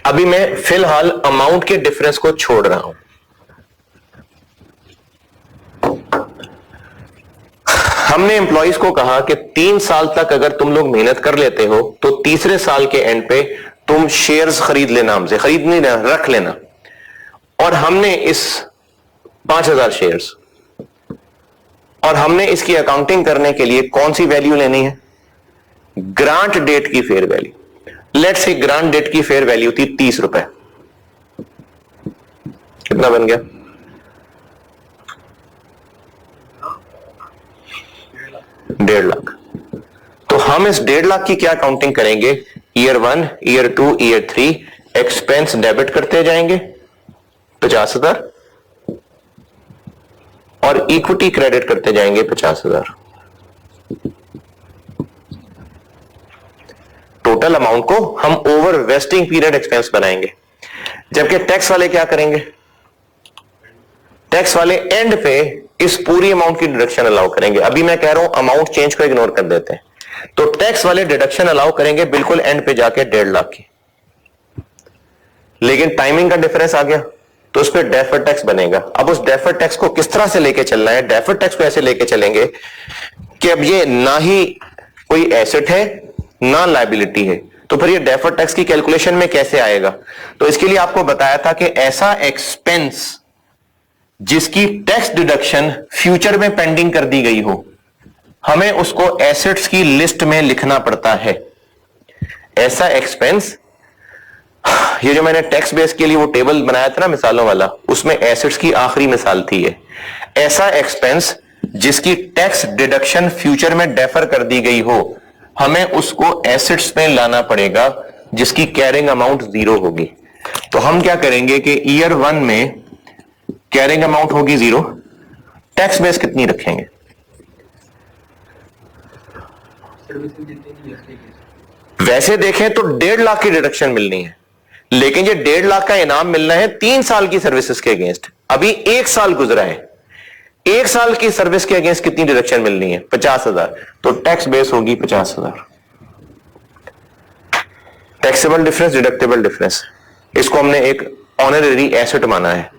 अभी मैं फिलहाल अमाउंट के डिफरेंस को छोड़ रहा हूं। हमने एम्प्लॉइज को कहा कि 3 साल तक अगर तुम लोग मेहनत कर लेते हो तो तीसरे साल के एंड पे तुम शेयर्स खरीद लेना, हमसे खरीद नहीं लेना, रख लेना। और हमने इस 5000 शेयर्स, और हमने इसकी अकाउंटिंग करने के लिए कौन सी वैल्यू लेनी है? ग्रांट डेट की fair value. Let's say grant date की फेयर वैल्यू थी 30 रुपए। कितना बन गया? 1.5 लाख। तो हम इस 1.5 लाख की क्या काउंटिंग करेंगे? Year 1, year 2, year 3 expense debit करते जाएंगे 50,000 और इक्विटी क्रेडिट करते जाएंगे 50,000। टोटल अमाउंट को हम ओवर वेस्टिंग पीरियड एक्सपेंस बनाएंगे। जबकि टैक्स वाले क्या करेंगे? टैक्स वाले एंड पे इस पूरी अमाउंट की डिडक्शन अलाउ करेंगे। अभी मैं कह रहा हूं अमाउंट चेंज को इग्नोर कर देते हैं, तो टैक्स वाले डिडक्शन अलाउ करेंगे बिल्कुल एंड पे जाके 1.5 लाख की। लेकिन टाइमिंग का डिफरेंस आ गया तो उस पर डेफर्ड टैक्स बनेगा। अब उस डेफर्ड टैक्स को किस तरह से लेके चलना है? डेफर्ड टैक्स को ऐसे लेके चलेंगे कि अब ये ना ही कोई एसेट है ना लायबिलिटी है, तो फिर ये डेफर्ड टैक्स की कैलकुलेशन में कैसे आएगा? तो इसके लिए आपको बताया था कि ऐसा एक्सपेंस जिसकी टैक्स डिडक्शन फ्यूचर में पेंडिंग कर दी गई हो, हमें उसको एसेट्स की लिस्ट में लिखना पड़ता है। ऐसा एक्सपेंस, ये जो मैंने टैक्स बेस के लिए वो टेबल बनाया था ना मिसालों वाला, उसमें एसेट्स की आखिरी मिसाल थी ये। ऐसा एक्सपेंस जिसकी टैक्स डिडक्शन फ्यूचर में डेफर कर दी गई हो, हमें उसको एसेट्स में लाना पड़ेगा जिसकी कैरिंग अमाउंट 0 होगी। तो हम क्या करेंगे कि ईयर 1 में कैरिंग अमाउंट होगी 0, टैक्स बेस कितनी रखेंगे? वैसे देखें तो 1.5 लाख की डिडक्शन मिलनी है, लेकिन ये 1.5 लाख का इनाम मिलना है 3 साल की सर्विसेज के अगेंस्ट। अभी 1 साल गुजरा है, 1 साल की सर्विस के अगेंस्ट कितनी डिडक्शन मिलनी है? 50,000। तो टैक्स बेस होगी 50,000। टैक्सेबल डिफरेंस, डिडक्टेबल डिफरेंस, इसको हमने एक ऑनररी एसेट माना है,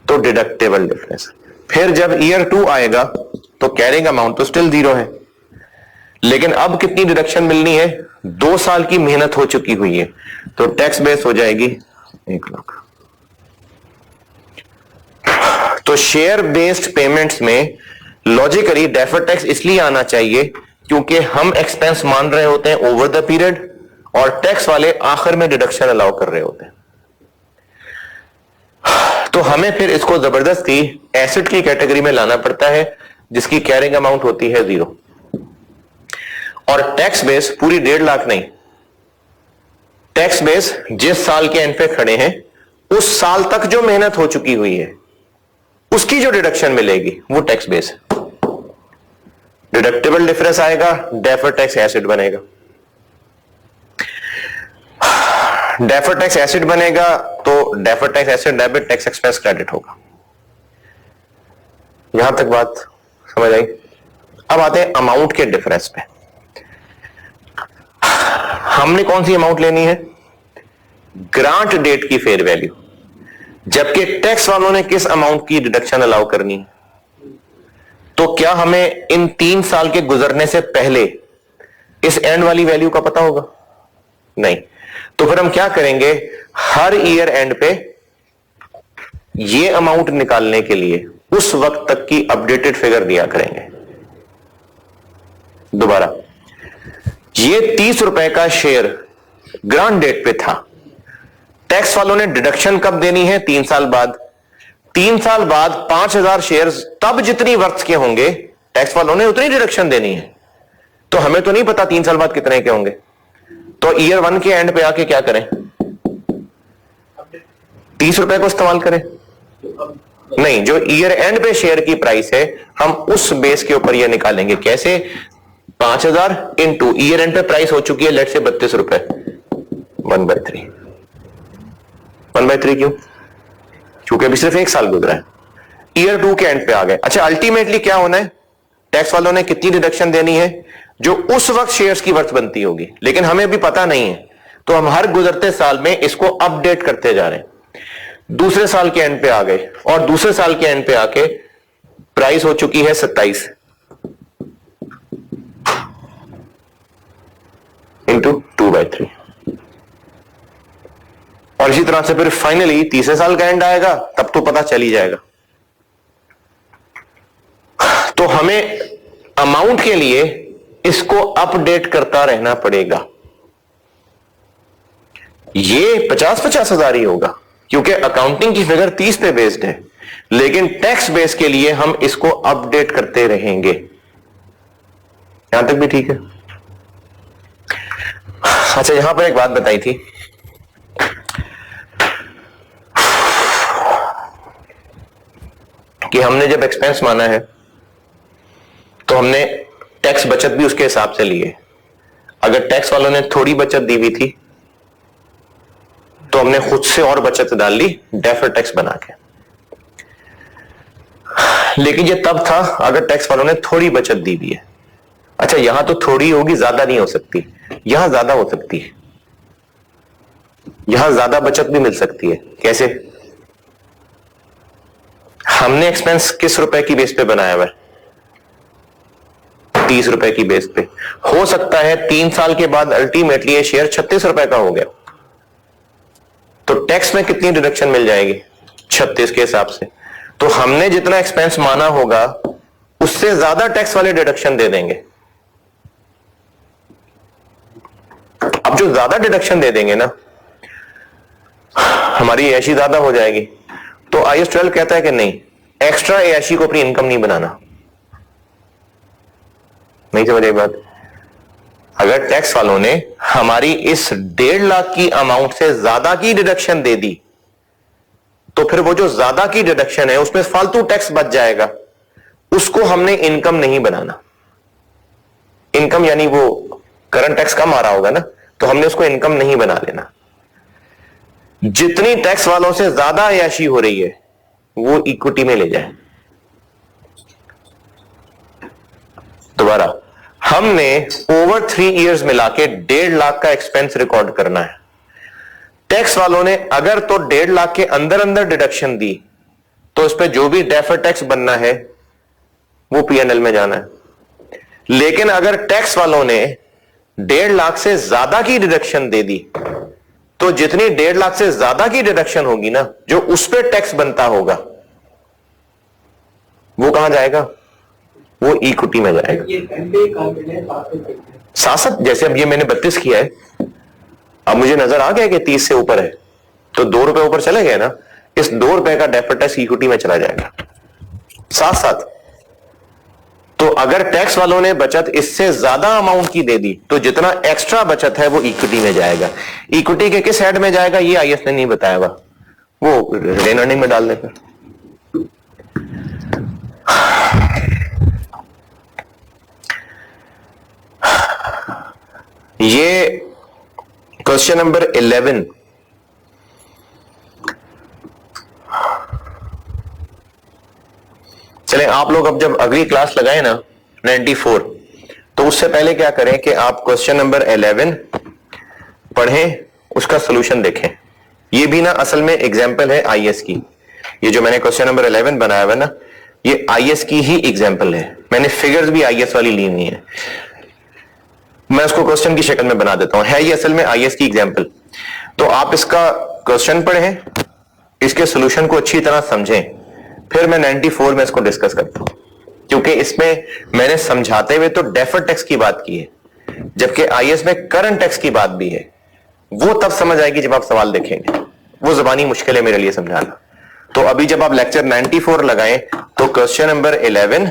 तो डिडक्टेबल डिफरेंस। फिर जब ईयर 2 आएगा तो कैरिंग अमाउंट तो स्टिल 0 है, लेकिन अब कितनी डिडक्शन मिलनी है? 2 साल की मेहनत हो चुकी हुई है, तो टैक्स बेस हो जाएगी 1 लाख। तो शेयर बेस्ड पेमेंट्स में लॉजिकली डेफर्ड टैक्स इसलिए आना चाहिए क्योंकि हम एक्सपेंस मान रहे होते हैं ओवर द पीरियड और टैक्स वाले आखिर में डिडक्शन अलाउ कर रहे होते हैं। तो हमें फिर इसको जबरदस्ती एसेट की कैटेगरी में लाना पड़ता है जिसकी कैरिंग अमाउंट होती है 0, और टैक्स बेस पूरी 1.5 लाख नहीं, टैक्स बेस जिस साल के एंड पे खड़े हैं उस साल तक जो मेहनत हो चुकी हुई है उसकी जो डिडक्शन मिलेगी वो टैक्स बेस है। डिडक्टेबल डिफरेंस आएगा, डेफर्ड टैक्स एसेट बनेगा। डेफर्ड टैक्स एसेट बनेगा तो deferred tax asset debit, tax expense credit होगा। यहां तक बात समझ आई। अब आते हैं अमाउंट के डिफरेंस पे। हमने कौन सी अमाउंट लेनी है? ग्रांट डेट की फेयर वैल्यू, जबकि टैक्स वालों ने किस अमाउंट की डिडक्शन अलाउ करनी है? तो क्या हमें इन 3 साल के गुजरने से पहले इस एंड वाली वैल्यू का पता होगा? नहीं। तो फिर हम क्या करेंगे, हर ईयर एंड पे ये अमाउंट निकालने के लिए उस वक्त तक की अपडेटेड फिगर दिया करेंगे। दोबारा, ये 30 रुपए का शेयर ग्रांट डेट पे था, टैक्स वालों ने डिडक्शन कब देनी है? 3 साल बाद। 3 साल बाद 5000 शेयर्स तब जितनी वर्थ के होंगे टैक्स वालों ने उतनी डिडक्शन देनी है। तो हमें तो नहीं पता 3 साल बाद कितने के होंगे, तो ईयर 1 के एंड पे आके क्या करें? 30 रुपए को इस्तेमाल करें? नहीं, जो ईयर एंड पे शेयर की प्राइस है हम उस बेस के ऊपर ये निकालेंगे। कैसे? 5000 इंटू ईयर एंड पे प्राइस हो चुकी है लेट से 32 रुपए, 1/3। 1/3 क्यों? क्योंकि अभी सिर्फ 1 साल गुजरा है, ईयर 2 के एंड पे आ गए। अच्छा, अल्टीमेटली क्या होना है? टैक्स वालों ने कितनी डिडक्शन देनी है? जो उस वक्त शेयर्स की वर्थ बनती होगी, लेकिन हमें भी पता नहीं है, तो हम हर गुजरते साल में इसको अपडेट करते जा रहे हैं। दूसरे साल के एंड पे आ गए और दूसरे साल के एंड पे आके प्राइस हो चुकी है 27 इंटू 2/3, और इसी तरह से फिर फाइनली तीसरे साल का एंड आएगा, तब तो पता चल ही जाएगा। तो हमें अमाउंट के लिए इसको अपडेट करता रहना पड़ेगा। ये 50-50 हजार ही होगा, क्योंकि अकाउंटिंग की फिगर 30 पे बेस्ड है, लेकिन टैक्स बेस के लिए हम इसको अपडेट करते रहेंगे। यहां तक भी ठीक है? अच्छा, यहां पर एक बात बताई थी कि हमने जब एक्सपेंस माना है तो हमने टैक्स बचत भी उसके हिसाब से ली है। अगर टैक्स वालों ने थोड़ी बचत दी हुई थी तो हमने खुद से और बचत डाल ली डेफर्ड टैक्स बना के। लेकिन ये तब था अगर टैक्स वालों ने थोड़ी बचत दी हुई है। अच्छा, यहां तो थोड़ी होगी, ज्यादा नहीं हो सकती, यहां ज्यादा हो सकती है, यहां ज्यादा बचत भी मिल सकती है। कैसे? हमने एक्सपेंस किस रुपए की बेस पे बनाया हुआ है? 30 रुपए की बेस पे। हो सकता है 3 साल के बाद अल्टीमेटली ये शेयर 36 रुपए का हो गया, तो टैक्स में कितनी डिडक्शन मिल जाएगी? 36 के हिसाब से। तो हमने जितना एक्सपेंस माना होगा उससे ज्यादा टैक्स वाले डिडक्शन दे देंगे। अब जो ज्यादा डिडक्शन दे देंगे ना, हमारी ऐशी ज्यादा हो जाएगी। तो IAS 12 कहता है कि नहीं, एक्स्ट्रा ऐशी को अपनी इनकम नहीं बनाना। नहीं समझ आई बात? अगर टैक्स वालों ने हमारी इस 1.5 लाख की अमाउंट से ज्यादा की डिडक्शन दे दी, तो फिर वो जो ज्यादा की डिडक्शन है उसमें फालतू टैक्स बच जाएगा, उसको हमने इनकम नहीं बनाना। इनकम यानी वो करंट टैक्स कम आ रहा होगा ना, तो हमने उसको इनकम नहीं बना लेना। जितनी टैक्स वालों से ज्यादा अय्याशी हो रही है वो इक्विटी में ले जाए। दोबारा, हमने ओवर 3 इयर्स मिला के 1.5 लाख का एक्सपेंस रिकॉर्ड करना है। टैक्स वालों ने अगर तो 1.5 लाख के अंदर अंदर डिडक्शन दी तो उस पर जो भी डेफर्ड टैक्स बनना है वो P&L में जाना है। लेकिन अगर टैक्स वालों ने 1.5 लाख से ज्यादा की डिडक्शन दे दी तो जितनी 1.5 लाख से ज्यादा की डिडक्शन होगी ना, जो उस पर टैक्स बनता होगा वो कहां जाएगा? वो इक्विटी में जाएगा। साथ साथ जैसे अब ये मैंने 32 किया है, अब मुझे नजर आ गया कि 30 से ऊपर है, तो 2 रुपए ऊपर चले गए ना, इस 2 रुपए का डेफर्ड टैक्स इक्विटी में चला जाएगा। साथ साथ तो अगर टैक्स वालों ने बचत इससे ज्यादा अमाउंट की दे दी तो जितना एक्स्ट्रा बचत है वो इक्विटी में जाएगा। इक्विटी के किस हेड में जाएगा ये IAS ने नहीं बताया हुआ, वो रिटेन अर्निंग में डाल देगा। ये क्वेश्चन नंबर 11 चलें, आप लोग अब जब अगली क्लास लगाए ना 94, तो उससे पहले क्या करें कि आप क्वेश्चन नंबर 11 पढ़ें, उसका सॉल्यूशन देखें। ये भी ना असल में एग्जाम्पल है आईएएस की। ये जो मैंने क्वेश्चन नंबर 11 बनाया हुआ ना, ये आईएएस की ही एग्जाम्पल है। मैंने फिगर्स भी आईएएस वाली ली हुई है, मैं उसको क्वेश्चन की शक्ल में बना देता हूं। है ये असल में आईएएस की एग्जाम्पल। तो आप इसका क्वेश्चन पढ़ें, इसके सॉल्यूशन को अच्छी तरह समझें, फिर मैं 94 में इसको डिस्कस करता हूं, क्योंकि इसमें मैंने समझाते हुए तो डेफर्ड टैक्स की बात की है, जबकि आईएएस में करंट टैक्स की बात भी है। वो तब समझ आएगी जब आप सवाल देखेंगे, वो जबानी मुश्किल है मेरे लिए समझाना। तो अभी जब आप लेक्चर 94 लगाएं तो क्वेश्चन नंबर 11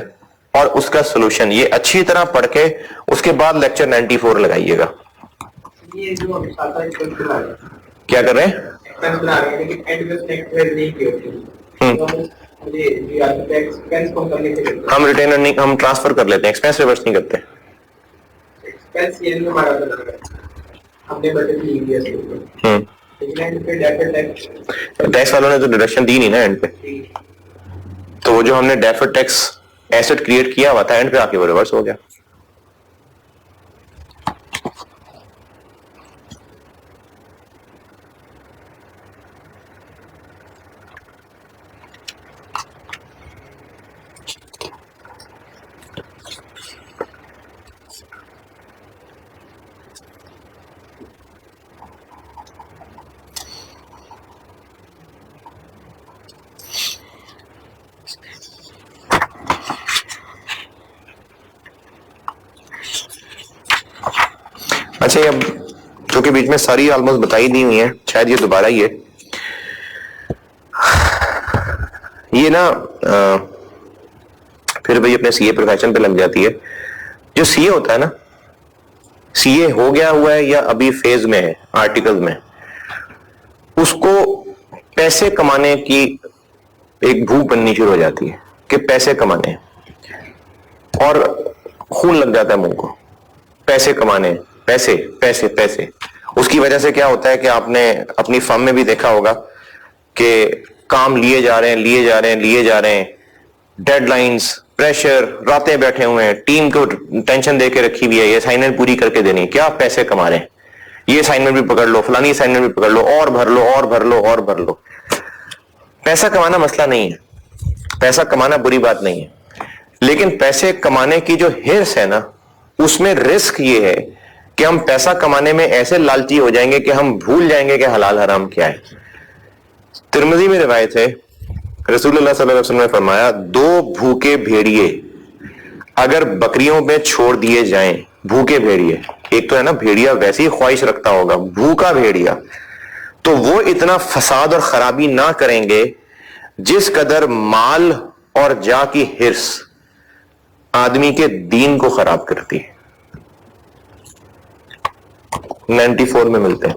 और उसका सॉल्यूशन ये अच्छी तरह पढ़ के उसके बाद लेक्चर 94 लगाइएगा। ये जो हम साता एक्सपेंस बना रहे हैं, क्या कर रहे हैं? एक्सपेंस बना रहे हैं, लेकिन एंड में टैक्स पेड नहीं की होती। तो मुझे ये आपका एक्सपेंस को करने के लिए हम रिटेन अर्निंग हम ट्रांसफर कर लेते हैं, एक्सपेंस रिवर्स नहीं करते। एक्सपेंस ये हमारा बना रहा है, हमने बजट ली हुई है इसके ऊपर, लेकिन एंड पे डेफर्ड टैक्स वालों ने तो डिडक्शन दी नहीं ना एंड पे, तो वो जो हमने डेफर्ड टैक्स एसेट क्रिएट किया हुआ था एंड पे आके वो रिवर्स हो गया। अच्छा, ये अब जो कि बीच में सारी ऑलमोस्ट बताई दी हुई है, शायद ये दोबारा ही है। ये ना फिर भाई अपने सीए प्रोफेशन पे लग जाती है। जो सीए होता है ना, सीए हो गया हुआ है या अभी फेज में है आर्टिकल में, उसको पैसे कमाने की एक भूख बननी शुरू हो जाती है कि पैसे कमाने, और खून लग जाता है मुंह को, पैसे कमाने, पैसे पैसे पैसे। उसकी वजह से क्या होता है कि आपने अपनी फर्म में भी देखा होगा कि काम लिए जा रहे हैं, लिए जा रहे हैं, लिए जा रहे हैं, डेडलाइंस, प्रेशर, रातें बैठे हुए हैं, टीम को टेंशन दे के रखी हुई है, ये असाइनमेंट पूरी करके देनी है, क्या पैसे कमा रहे हैं, ये असाइनमेंट भी पकड़ लो, फलानी असाइनमेंट भी पकड़ लो, और भर लो और भर लो और भर लो। पैसा कमाना मसला नहीं है, पैसा कमाना बुरी बात नहीं है, लेकिन पैसे कमाने की जो हिर्स है ना, उसमें रिस्क ये है कि हम पैसा कमाने में ऐसे लालची हो जाएंगे कि हम भूल जाएंगे कि हलाल हराम क्या है। तिरमिज़ी में रिवायत है, रसूलुल्लाह सल्लल्लाहु अलैहि वसल्लम ने फरमाया, दो भूखे भेड़िए अगर बकरियों में छोड़ दिए जाएं, भूखे भेड़िए, एक तो है ना भेड़िया वैसी ख्वाहिश रखता होगा, भूखा भेड़िया, तो वो इतना फसाद और खराबी ना करेंगे जिस कदर माल और जा की हिर्स आदमी के दीन को खराब करती है। 94 में मिलते हैं।